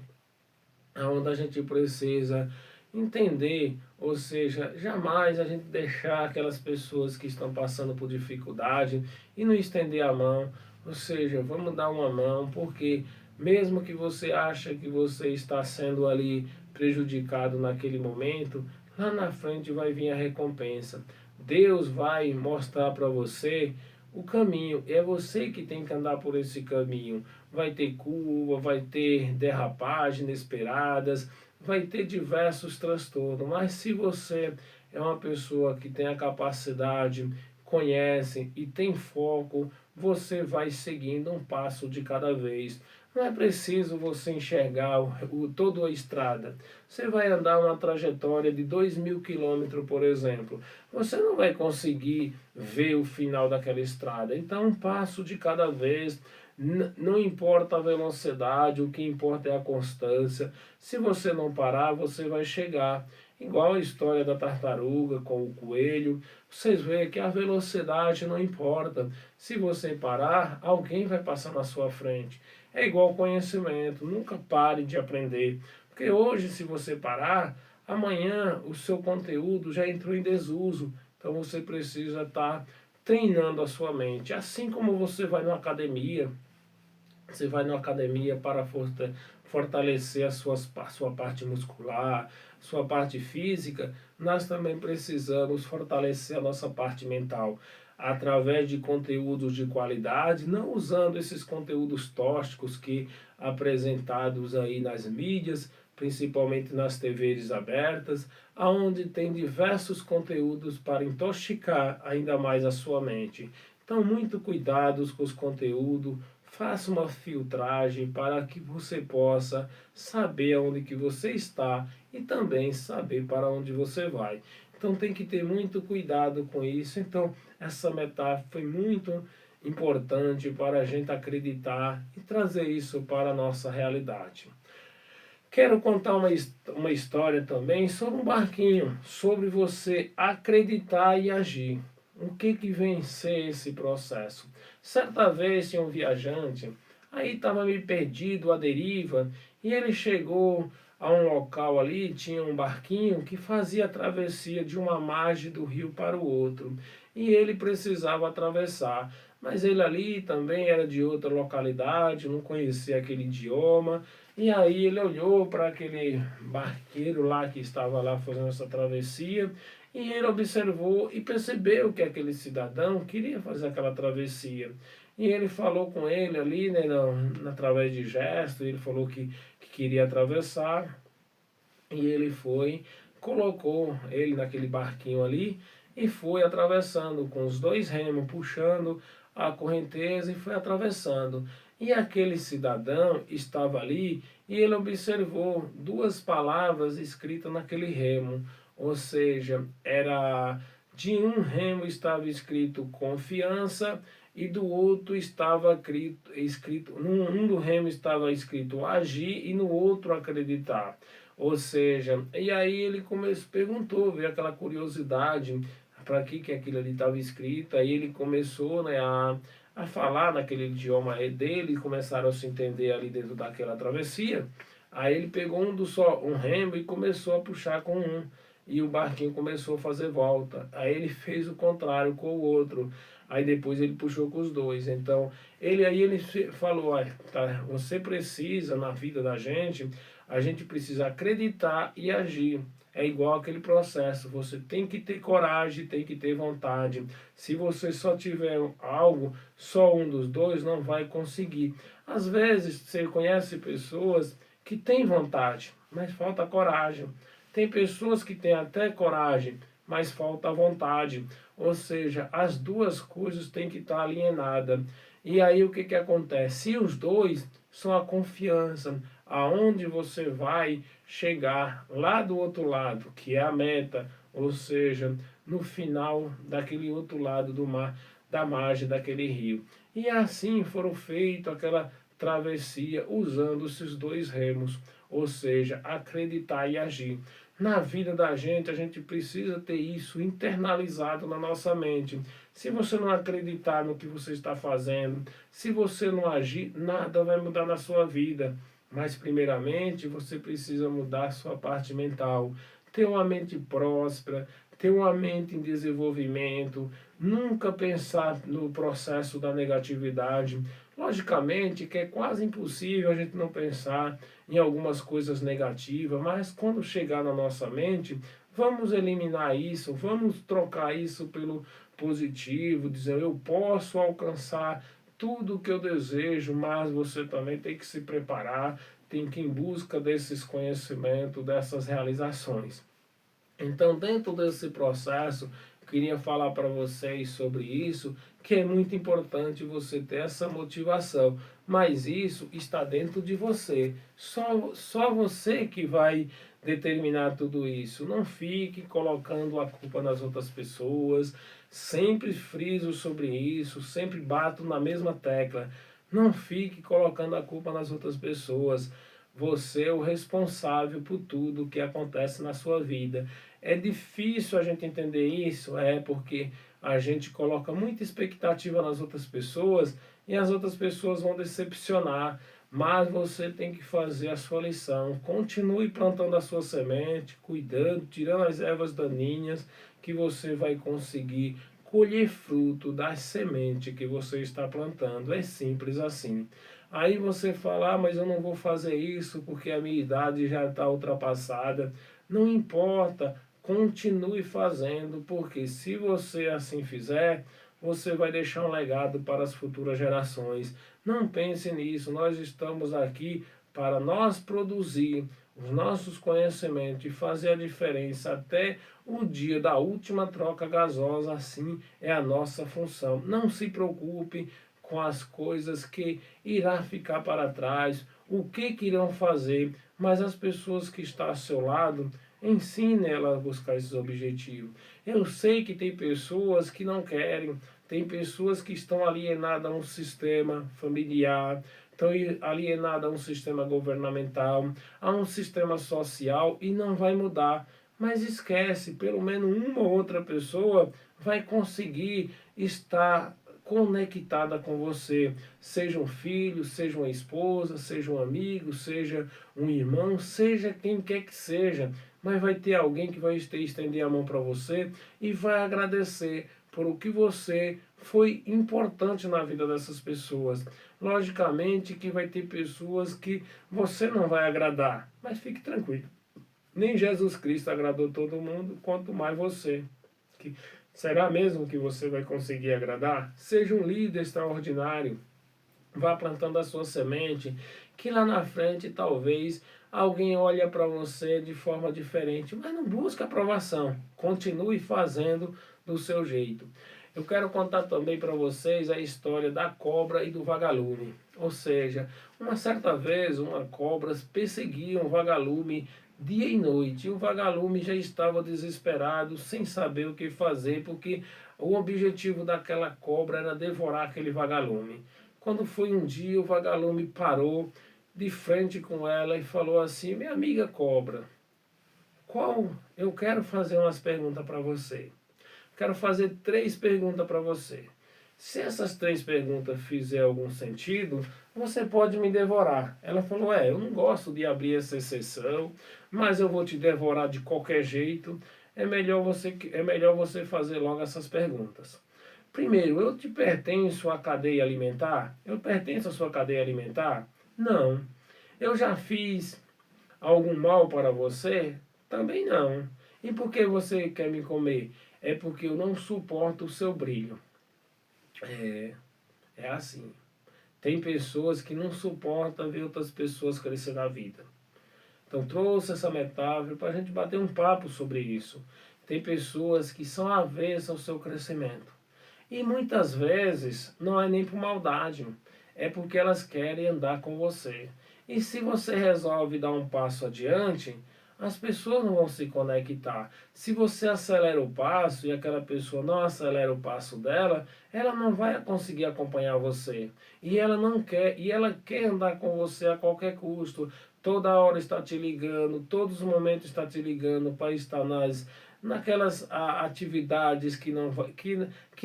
S1: onde a gente precisa entender, ou seja, jamais a gente deixar aquelas pessoas que estão passando por dificuldade e não estender a mão, ou seja, vamos dar uma mão, porque mesmo que você acha que você está sendo ali prejudicado naquele momento, lá na frente vai vir a recompensa. Deus vai mostrar para você o caminho, é você que tem que andar por esse caminho. Vai ter curva, vai ter derrapagens inesperadas, vai ter diversos transtornos, mas se você é uma pessoa que tem a capacidade, conhece e tem foco, você vai seguindo um passo de cada vez. Não é preciso você enxergar toda a estrada. Você vai andar uma trajetória de 2.000 quilômetros, por exemplo. Você não vai conseguir ver o final daquela estrada. Então, um passo de cada vez. Não importa a velocidade, o que importa é a constância. Se você não parar, você vai chegar. Igual a história da tartaruga com o coelho. Vocês veem que a velocidade não importa. Se você parar, alguém vai passar na sua frente. É igual conhecimento. Nunca pare de aprender. Porque hoje, se você parar, amanhã o seu conteúdo já entrou em desuso. Então você precisa estar treinando a sua mente. Assim como você vai na academia, você vai na academia para fortalecer a sua parte muscular, sua parte física, nós também precisamos fortalecer a nossa parte mental através de conteúdos de qualidade, não usando esses conteúdos tóxicos que apresentados aí nas mídias, principalmente nas TVs abertas, aonde tem diversos conteúdos para intoxicar ainda mais a sua mente. Então, muito cuidados com os conteúdos, faça uma filtragem para que você possa saber onde que você está e também saber para onde você vai. Então tem que ter muito cuidado com isso. Então essa metáfora foi muito importante para a gente acreditar e trazer isso para a nossa realidade. Quero contar uma história também sobre um barquinho, sobre você acreditar e agir. O que vem ser esse processo? Certa vez tinha um viajante, aí estava meio perdido, à deriva, e ele chegou a um local ali, tinha um barquinho que fazia a travessia de uma margem do rio para o outro. E ele precisava atravessar. Mas ele ali também era de outra localidade, não conhecia aquele idioma. E aí ele olhou para aquele barqueiro lá que estava lá fazendo essa travessia e ele observou e percebeu que aquele cidadão queria fazer aquela travessia. E ele falou com ele ali, né, através de gesto, ele falou que queria atravessar. E ele foi, colocou ele naquele barquinho ali e foi atravessando com os dois remos, puxando a correnteza e foi atravessando. E aquele cidadão estava ali e ele observou duas palavras escritas naquele remo. Ou seja, era de um remo estava escrito confiança e do outro estava escrito um do remo estava escrito agir e no outro acreditar. Ou seja, e aí ele começou, perguntou, veio aquela curiosidade para que aquilo ali estava escrito, aí ele começou, né, a falar naquele idioma dele, e começaram a se entender ali dentro daquela travessia. Aí ele pegou um remo e começou a puxar com um, e o barquinho começou a fazer volta. Aí ele fez o contrário com o outro. Aí depois ele puxou com os dois. Então, ele falou, olha, tá, você precisa na vida da gente, a gente precisa acreditar e agir. É igual aquele processo, você tem que ter coragem, tem que ter vontade. Se você só tiver algo, só um dos dois não vai conseguir. Às vezes você conhece pessoas que têm vontade, mas falta coragem. Tem pessoas que têm até coragem, mas falta a vontade. Ou seja, as duas coisas têm que estar alienadas. E aí o que que acontece? Se os dois são a confiança, aonde você vai chegar lá do outro lado, que é a meta, ou seja, no final daquele outro lado do mar, da margem daquele rio. E assim foram feitas aquela travessia usando esses dois remos, ou seja, acreditar e agir. Na vida da gente, a gente precisa ter isso internalizado na nossa mente. Se você não acreditar no que você está fazendo, se você não agir, nada vai mudar na sua vida. Mas, primeiramente, você precisa mudar a sua parte mental. Ter uma mente próspera, ter uma mente em desenvolvimento, nunca pensar no processo da negatividade. Logicamente que é quase impossível a gente não pensar em algumas coisas negativas, mas quando chegar na nossa mente, vamos eliminar isso, vamos trocar isso pelo positivo, dizer eu posso alcançar tudo o que eu desejo, mas você também tem que se preparar, tem que ir em busca desses conhecimentos, dessas realizações. Então, dentro desse processo, eu queria falar para vocês sobre isso, que é muito importante você ter essa motivação, mas isso está dentro de você. Só você que vai determinar tudo isso. Não fique colocando a culpa nas outras pessoas. Sempre friso sobre isso, sempre bato na mesma tecla. Não fique colocando a culpa nas outras pessoas. Você é o responsável por tudo que acontece na sua vida. É difícil a gente entender isso, porque a gente coloca muita expectativa nas outras pessoas e as outras pessoas vão decepcionar. Mas você tem que fazer a sua lição. Continue plantando a sua semente, cuidando, tirando as ervas daninhas, que você vai conseguir colher fruto da semente que você está plantando. É simples assim. Aí você fala, mas eu não vou fazer isso porque a minha idade já está ultrapassada. Não importa, continue fazendo, porque se você assim fizer, você vai deixar um legado para as futuras gerações. Não pense nisso, nós estamos aqui para nós produzir os nossos conhecimentos e fazer a diferença até o dia da última troca gasosa, assim é a nossa função. Não se preocupe com as coisas que irá ficar para trás, o que irão fazer, mas as pessoas que estão ao seu lado, ensine ela a buscar esses objetivos. Eu sei que tem pessoas que não querem, tem pessoas que estão alienadas a um sistema familiar, estão alienadas a um sistema governamental, a um sistema social e não vai mudar. Mas esquece, pelo menos uma ou outra pessoa vai conseguir estar conectada com você, seja um filho, seja uma esposa, seja um amigo, seja um irmão, seja quem quer que seja, mas vai ter alguém que vai estender a mão para você e vai agradecer por o que você foi importante na vida dessas pessoas. Logicamente que vai ter pessoas que você não vai agradar, mas fique tranquilo. Nem Jesus Cristo agradou todo mundo, quanto mais você. Será mesmo que você vai conseguir agradar? Seja um líder extraordinário. Vá plantando a sua semente, que lá na frente talvez alguém olhe para você de forma diferente, mas não busque aprovação. Continue fazendo do seu jeito. Eu quero contar também para vocês a história da cobra e do vagalume. Ou seja, uma certa vez uma cobra perseguia um vagalume dia e noite. E o vagalume já estava desesperado, sem saber o que fazer, porque o objetivo daquela cobra era devorar aquele vagalume. Quando foi um dia, o vagalume parou de frente com ela e falou assim: minha amiga cobra, eu quero fazer umas perguntas para você. Quero fazer 3 perguntas para você. Se essas 3 perguntas fizer algum sentido, você pode me devorar. Ela falou, eu não gosto de abrir essa exceção, mas eu vou te devorar de qualquer jeito. É melhor você fazer logo essas perguntas. Primeiro, eu te pertenço à cadeia alimentar? Eu pertenço à sua cadeia alimentar? Não. Eu já fiz algum mal para você? Também não. E por que você quer me comer? É porque eu não suporto o seu brilho. É, é assim. Tem pessoas que não suportam ver outras pessoas crescer na vida. Então trouxe essa metáfora para a gente bater um papo sobre isso. Tem pessoas que são avessas ao seu crescimento. E muitas vezes não é nem por maldade, é porque elas querem andar com você. E se você resolve dar um passo adiante, as pessoas não vão se conectar. Se você acelera o passo e aquela pessoa não acelera o passo dela, ela não vai conseguir acompanhar você. E ela não quer, e ela quer andar com você a qualquer custo. Toda hora está te ligando, todos os momentos está te ligando para estar naquelas atividades que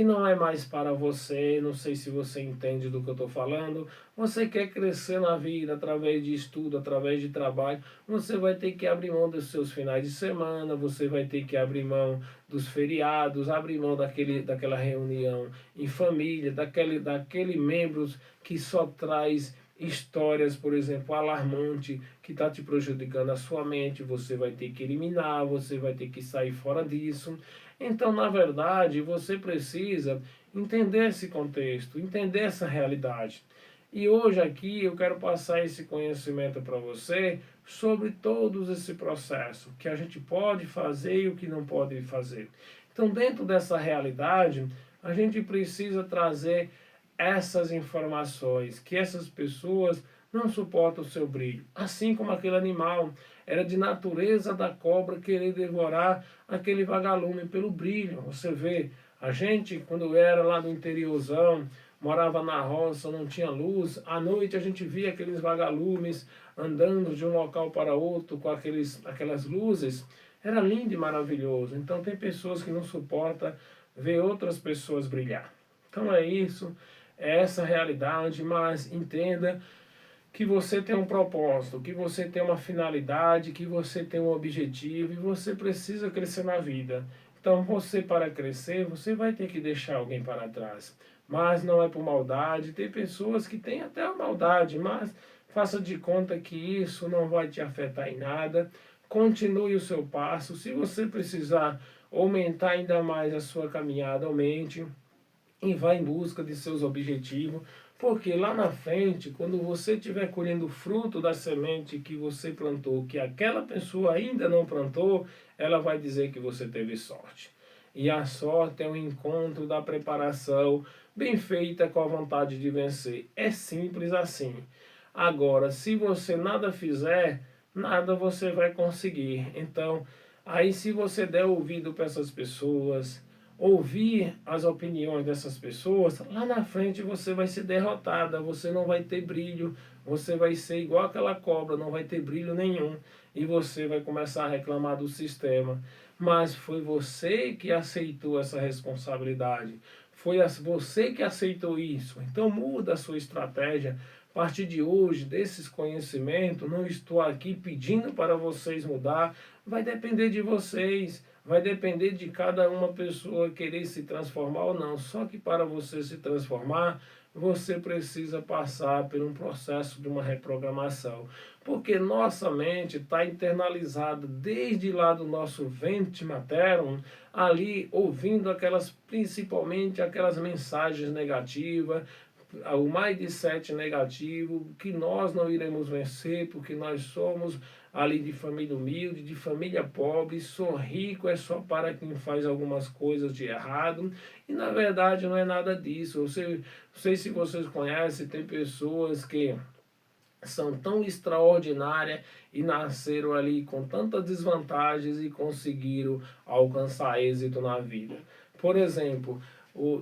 S1: não é mais para você. Não sei se você entende do que eu estou falando. Você quer crescer na vida através de estudo, através de trabalho. Você vai ter que abrir mão dos seus finais de semana, você vai ter que abrir mão dos feriados, abrir mão daquela reunião em família, daquele membros que só traz histórias, por exemplo, alarmante, que está te prejudicando a sua mente. Você vai ter que eliminar, você vai ter que sair fora disso. Então, na verdade, você precisa entender esse contexto, entender essa realidade. E hoje aqui eu quero passar esse conhecimento para você sobre todo esse processo, que a gente pode fazer e o que não pode fazer. Então, dentro dessa realidade, a gente precisa trazer essas informações, que essas pessoas não suportam o seu brilho. Assim como aquele animal, era de natureza da cobra querer devorar aquele vagalume pelo brilho. Você vê, a gente, quando era lá no interiorzão, morava na roça, não tinha luz, à noite a gente via aqueles vagalumes andando de um local para outro com aquelas luzes. Era lindo e maravilhoso. Então tem pessoas que não suportam ver outras pessoas brilhar. Então é isso, é essa realidade, mas entenda que você tem um propósito, que você tem uma finalidade, que você tem um objetivo e você precisa crescer na vida. Então você, para crescer, você vai ter que deixar alguém para trás. Mas não é por maldade, tem pessoas que têm até a maldade, mas faça de conta que isso não vai te afetar em nada. Continue o seu passo. Se você precisar aumentar ainda mais a sua caminhada, aumente e vá em busca de seus objetivos, porque lá na frente, quando você estiver colhendo o fruto da semente que você plantou, que aquela pessoa ainda não plantou, ela vai dizer que você teve sorte. E a sorte é o encontro da preparação bem feita com a vontade de vencer. É simples assim. Agora, se você nada fizer, nada você vai conseguir. Então, aí se você der ouvido para essas pessoas, ouvir as opiniões dessas pessoas, lá na frente você vai ser derrotada, você não vai ter brilho, você vai ser igual aquela cobra, não vai ter brilho nenhum e você vai começar a reclamar do sistema. Mas foi você que aceitou essa responsabilidade, você que aceitou isso. Então muda a sua estratégia. A partir de hoje, desses conhecimentos, não estou aqui pedindo para vocês mudar, vai depender de vocês. Vai depender de cada uma pessoa querer se transformar ou não. Só que para você se transformar, você precisa passar por um processo de uma reprogramação. Porque nossa mente está internalizada desde lá do nosso ventre materno, ali ouvindo principalmente aquelas mensagens negativas, o mindset negativo, que nós não iremos vencer porque nós somos ali de família humilde, de família pobre, sou rico é só para quem faz algumas coisas de errado. E na verdade não é nada disso. Não sei se vocês conhecem, tem pessoas que são tão extraordinárias e nasceram ali com tantas desvantagens e conseguiram alcançar êxito na vida. Por exemplo,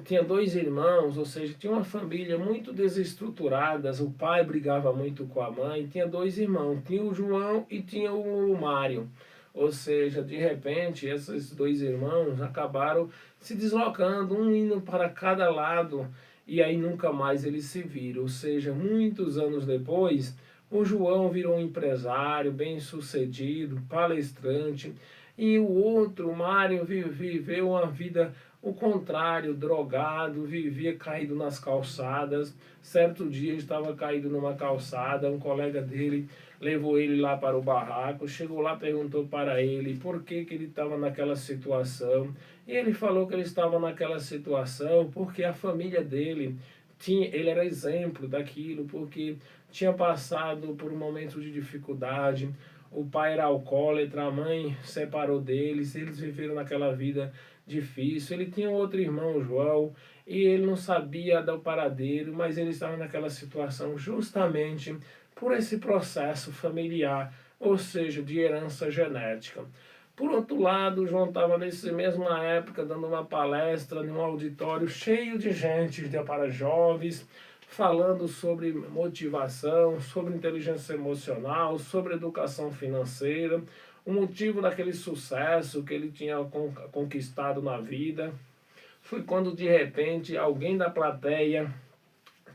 S1: tinha dois irmãos, ou seja, tinha uma família muito desestruturada, o pai brigava muito com a mãe, tinha dois irmãos, tinha o João e tinha o Mário. Ou seja, de repente, esses dois irmãos acabaram se deslocando, um indo para cada lado, e aí nunca mais eles se viram. Ou seja, muitos anos depois, o João virou um empresário bem-sucedido, palestrante, e o outro, o Mário, viveu uma vida o contrário, drogado, vivia caído nas calçadas. Certo dia ele estava caído numa calçada, um colega dele levou ele lá para o barraco, chegou lá, perguntou para ele por que ele estava naquela situação. E ele falou que ele estava naquela situação porque a família dele ele era exemplo daquilo, porque tinha passado por um momento de dificuldade. o pai era alcoólatra, a mãe separou deles, eles viveram naquela vida difícil. Ele tinha um outro irmão, João, e ele não sabia do paradeiro, mas ele estava naquela situação justamente por esse processo familiar, ou seja, de herança genética. Por outro lado, João estava nessa mesma época dando uma palestra em um auditório cheio de gente para jovens, falando sobre motivação, sobre inteligência emocional, sobre educação financeira, o motivo daquele sucesso que ele tinha conquistado na vida. Foi quando de repente alguém da plateia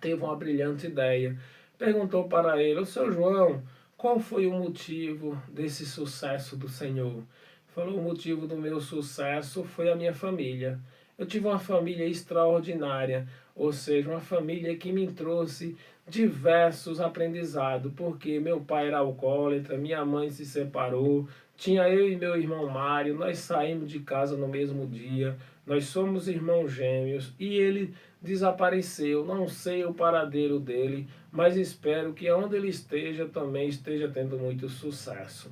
S1: teve uma brilhante ideia. Perguntou para ele: "O seu João, qual foi o motivo desse sucesso do Senhor?" Falou: "O motivo do meu sucesso foi a minha família. Eu tive uma família extraordinária, ou seja, uma família que me trouxe diversos aprendizados, porque meu pai era alcoólatra, minha mãe se separou, tinha eu e meu irmão Mário, nós saímos de casa no mesmo dia, nós somos irmãos gêmeos e ele desapareceu, não sei o paradeiro dele, mas espero que onde ele esteja também esteja tendo muito sucesso."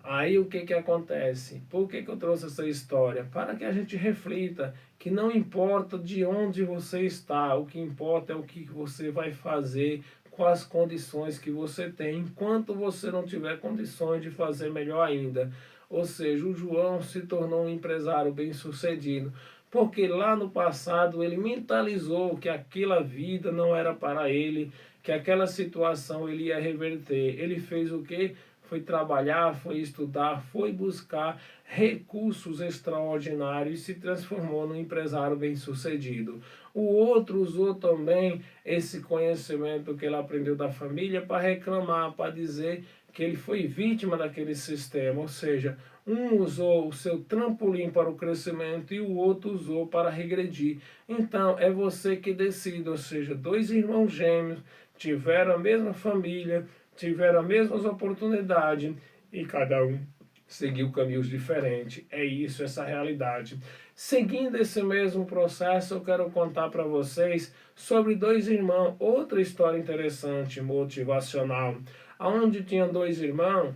S1: Aí o que acontece? Por que eu trouxe essa história? Para que a gente reflita que não importa de onde você está, o que importa é o que você vai fazer com as condições que você tem, enquanto você não tiver condições de fazer melhor ainda. Ou seja, o João se tornou um empresário bem-sucedido, porque lá no passado ele mentalizou que aquela vida não era para ele, que aquela situação ele ia reverter. Ele fez o quê? Foi trabalhar, foi estudar, foi buscar recursos extraordinários e se transformou num empresário bem-sucedido. O outro usou também esse conhecimento que ele aprendeu da família para reclamar, para dizer que ele foi vítima daquele sistema, ou seja, um usou o seu trampolim para o crescimento e o outro usou para regredir. Então, é você que decide, ou seja, dois irmãos gêmeos tiveram a mesma família, tiveram as mesmas oportunidades e cada um seguiu caminhos diferentes. É isso, essa realidade. Seguindo esse mesmo processo, eu quero contar para vocês sobre dois irmãos, outra história interessante, motivacional, onde tinha dois irmãos,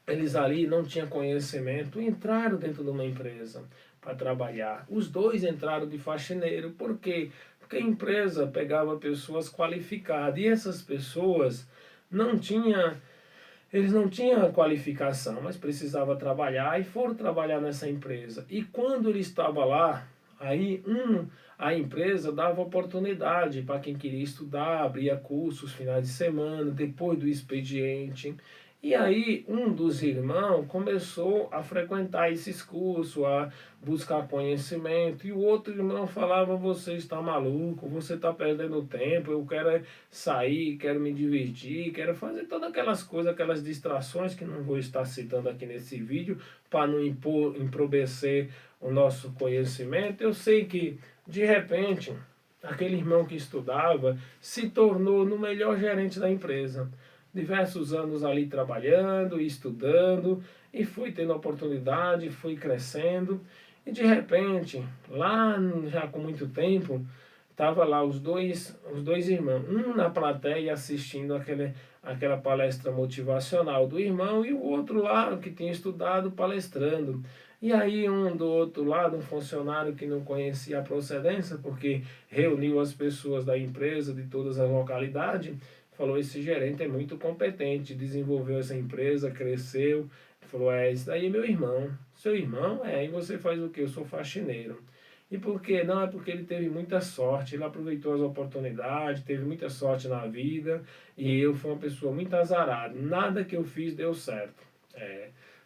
S1: eles ali não tinham conhecimento, entraram dentro de uma empresa para trabalhar. Os dois entraram de faxineiro, por quê? Porque a empresa pegava pessoas qualificadas e essas pessoas não tinham, eles não tinham qualificação, mas precisavam trabalhar e foram trabalhar nessa empresa. E quando ele estava lá, aí a empresa dava oportunidade para quem queria estudar, abria cursos finais de semana, depois do expediente. E aí um dos irmãos começou a frequentar esses cursos, a buscar conhecimento, e o outro irmão falava: "Você está maluco, você está perdendo tempo, eu quero sair, quero me divertir, quero fazer todas aquelas coisas, aquelas distrações que não vou estar citando aqui nesse vídeo para não emprobecer o nosso conhecimento." Eu sei que, de repente, aquele irmão que estudava se tornou no melhor gerente da empresa. Diversos anos ali trabalhando, estudando, e foi tendo oportunidade, foi crescendo. E de repente, lá já com muito tempo, estava lá os dois irmãos, um na plateia assistindo aquela palestra motivacional do irmão e o outro lá que tinha estudado palestrando. E aí um do outro lado, um funcionário que não conhecia a procedência, porque reuniu as pessoas da empresa de todas as localidades, falou: "Esse gerente é muito competente, desenvolveu essa empresa, cresceu." Falou: "Esse daí é meu irmão." "Seu irmão? É, e você faz o quê?" "Eu sou faxineiro." "E por quê?" "Não, é porque ele teve muita sorte, ele aproveitou as oportunidades, teve muita sorte na vida, e eu fui uma pessoa muito azarada, nada que eu fiz deu certo."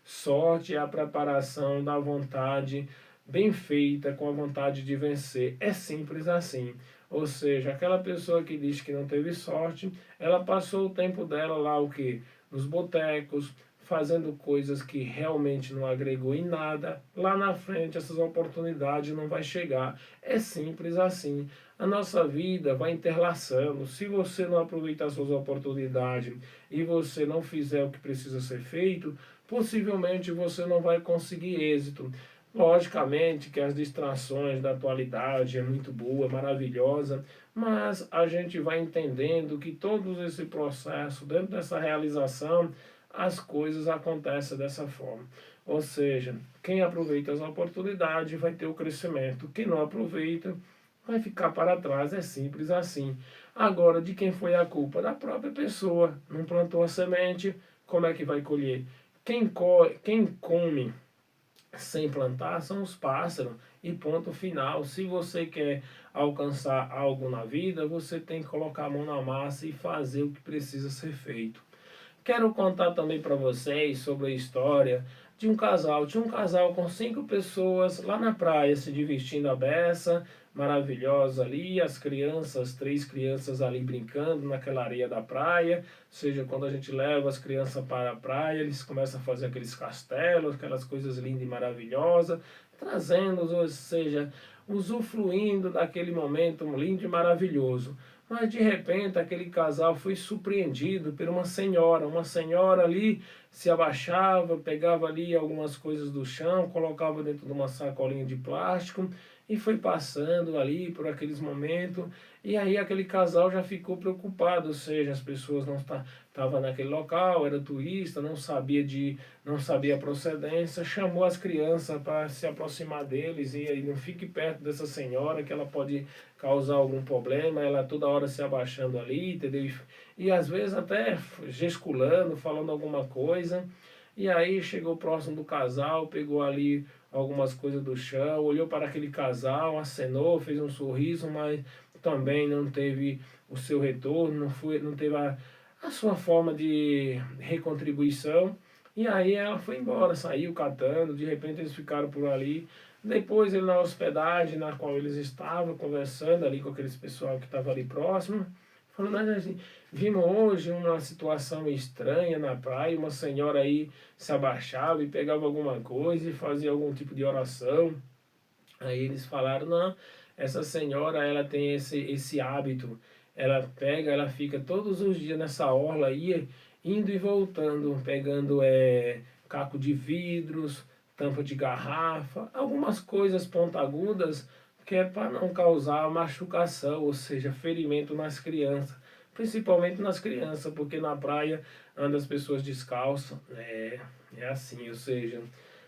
S1: Sorte é a preparação da vontade bem feita, com a vontade de vencer. É simples assim. Ou seja, aquela pessoa que diz que não teve sorte, ela passou o tempo dela lá, o quê? Nos botecos, fazendo coisas que realmente não agregou em nada. Lá na frente essas oportunidades não vai chegar. É simples assim. A nossa vida vai interlaçando. Se você não aproveitar suas oportunidades e você não fizer o que precisa ser feito, possivelmente você não vai conseguir êxito. Logicamente que as distrações da atualidade é muito boa, maravilhosa, mas a gente vai entendendo que todo esse processo, dentro dessa realização, as coisas acontecem dessa forma. Ou seja, quem aproveita as oportunidades vai ter o crescimento, quem não aproveita vai ficar para trás, é simples assim. Agora, de quem foi a culpa? Da própria pessoa. Não plantou a semente, como é que vai colher? Quem come sem plantar são os pássaros. E ponto final. Se você quer alcançar algo na vida, você tem que colocar a mão na massa e fazer o que precisa ser feito. Quero contar também para vocês sobre a história de um casal. Tinha um casal com 5 pessoas lá na praia se divertindo à beça, maravilhosa ali, as crianças, 3 crianças ali brincando naquela areia da praia. Ou seja, quando a gente leva as crianças para a praia, eles começam a fazer aqueles castelos, aquelas coisas lindas e maravilhosas, trazendo, ou seja, usufruindo daquele momento lindo e maravilhoso. Mas de repente aquele casal foi surpreendido por uma senhora. Uma senhora ali se abaixava, pegava ali algumas coisas do chão, colocava dentro de uma sacolinha de plástico e foi passando ali por aqueles momentos. E aí aquele casal já ficou preocupado, ou seja, as pessoas não estavam naquele local, era turista, não sabia a procedência, chamou as crianças para se aproximar deles e aí não fique perto dessa senhora que ela pode causar algum problema, ela toda hora se abaixando ali, entendeu? E às vezes até gesticulando, falando alguma coisa. E aí chegou próximo do casal, pegou ali algumas coisas do chão, olhou para aquele casal, acenou, fez um sorriso, mas também não teve o seu retorno, não teve a sua forma de recontribuição. E aí ela foi embora, saiu catando, de repente eles ficaram por ali. Depois ele na hospedagem na qual eles estavam, conversando ali com aqueles pessoal que estava ali próximo, falando assim, vimos hoje uma situação estranha na praia, uma senhora aí se abaixava e pegava alguma coisa e fazia algum tipo de oração. Aí eles falaram, não, essa senhora ela tem esse hábito, ela pega, ela fica todos os dias nessa orla aí, indo e voltando, pegando caco de vidros, tampa de garrafa, algumas coisas pontagudas que é para não causar machucação, ou seja, ferimento nas crianças. Principalmente nas crianças, porque na praia andam as pessoas descalças, é assim, ou seja,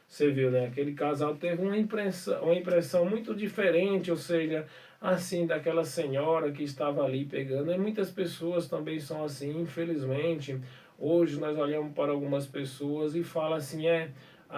S1: você viu, né? Aquele casal teve uma impressão muito diferente, ou seja, assim, daquela senhora que estava ali pegando. E muitas pessoas também são assim, infelizmente. Hoje nós olhamos para algumas pessoas e fala assim,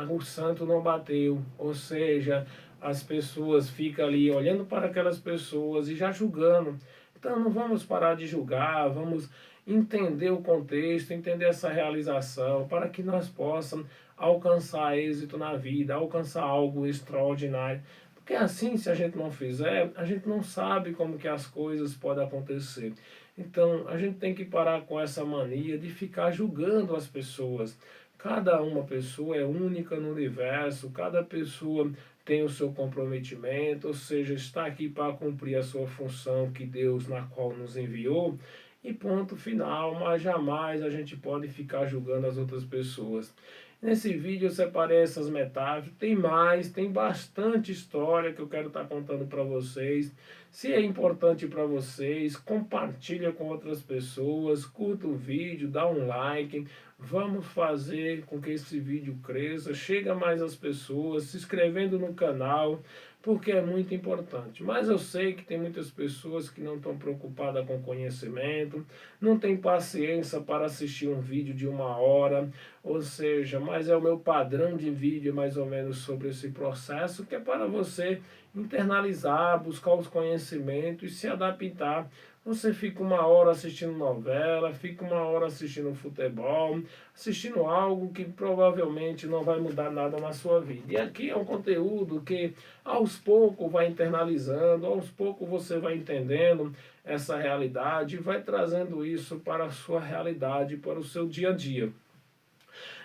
S1: o santo não bateu. Ou seja, as pessoas ficam ali olhando para aquelas pessoas e já julgando. Então não vamos parar de julgar, vamos entender o contexto, entender essa realização, para que nós possamos alcançar êxito na vida, alcançar algo extraordinário. Porque assim, se a gente não fizer, a gente não sabe como que as coisas podem acontecer. Então, a gente tem que parar com essa mania de ficar julgando as pessoas. Cada uma pessoa é única no universo, cada pessoa tem o seu comprometimento, ou seja, está aqui para cumprir a sua função que Deus na qual nos enviou, e ponto final, mas jamais a gente pode ficar julgando as outras pessoas. Nesse vídeo eu separei essas metáforas, tem mais, tem bastante história que eu quero estar contando para vocês. Se é importante para vocês, compartilha com outras pessoas, curta o vídeo, dá um like, vamos fazer com que esse vídeo cresça, chega mais as pessoas, se inscrevendo no canal, porque é muito importante. Mas eu sei que tem muitas pessoas que não estão preocupadas com conhecimento, não tem paciência para assistir um vídeo de 1 hora, ou seja, mas é o meu padrão de vídeo mais ou menos sobre esse processo, que é para você internalizar, buscar os conhecimentos e se adaptar. Você fica 1 hora assistindo novela, fica 1 hora assistindo futebol, assistindo algo que provavelmente não vai mudar nada na sua vida. E aqui é um conteúdo que aos poucos vai internalizando, aos poucos você vai entendendo essa realidade e vai trazendo isso para a sua realidade, para o seu dia a dia.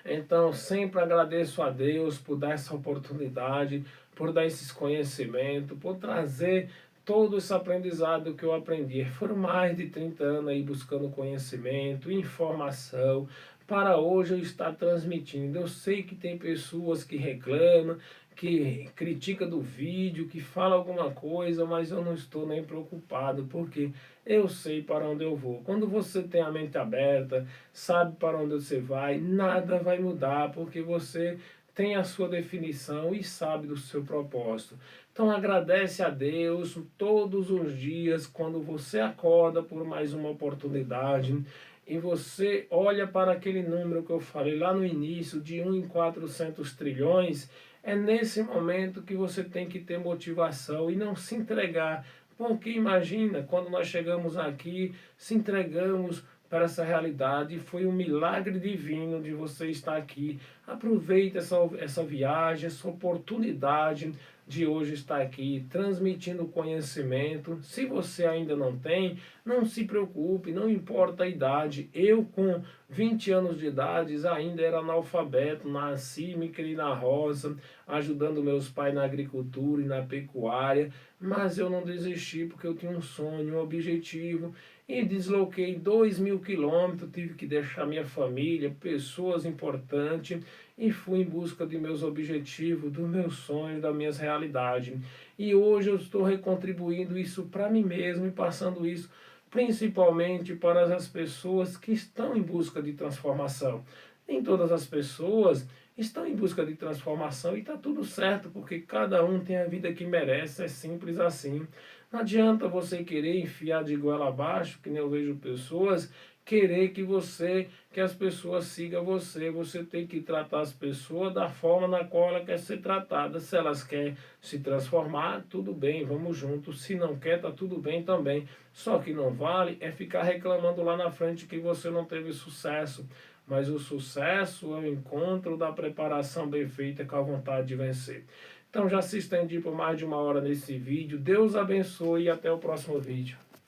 S1: Então, sempre agradeço a Deus por dar essa oportunidade, por dar esses conhecimentos, por trazer todo esse aprendizado que eu aprendi. Foram mais de 30 anos aí buscando conhecimento, informação, para hoje eu estar transmitindo. Eu sei que tem pessoas que reclamam, que critica do vídeo, que fala alguma coisa, mas eu não estou nem preocupado, porque eu sei para onde eu vou. Quando você tem a mente aberta, sabe para onde você vai, nada vai mudar, porque você tem a sua definição e sabe do seu propósito. Então agradece a Deus todos os dias quando você acorda por mais uma oportunidade e você olha para aquele número que eu falei lá no início, de 1 em 400 trilhões, é nesse momento que você tem que ter motivação e não se entregar. Porque imagina, quando nós chegamos aqui, se entregamos para essa realidade, foi um milagre divino de você estar aqui. Aproveite essa viagem, essa oportunidade de hoje estar aqui, transmitindo conhecimento. Se você ainda não tem, não se preocupe, não importa a idade. Eu, com 20 anos de idade, ainda era analfabeto, nasci, me criei na roça, ajudando meus pais na agricultura e na pecuária, mas eu não desisti porque eu tinha um sonho, um objetivo, e desloquei 2.000 quilômetros, tive que deixar minha família, pessoas importantes, e fui em busca de meus objetivos, dos meus sonhos, das minhas realidades. E hoje eu estou recontribuindo isso para mim mesmo e passando isso principalmente para as pessoas que estão em busca de transformação. Nem todas as pessoas estão em busca de transformação e está tudo certo, porque cada um tem a vida que merece, é simples assim. Não adianta você querer enfiar de goela abaixo, que nem eu vejo pessoas, querer que as pessoas sigam você. Você tem que tratar as pessoas da forma na qual ela quer ser tratada. Se elas querem se transformar, tudo bem, vamos juntos. Se não quer, tá tudo bem também. Só que não vale é ficar reclamando lá na frente que você não teve sucesso. Mas o sucesso é o encontro da preparação bem feita com a vontade de vencer. Então já se estendi por mais de 1 hora nesse vídeo. Deus abençoe e até o próximo vídeo.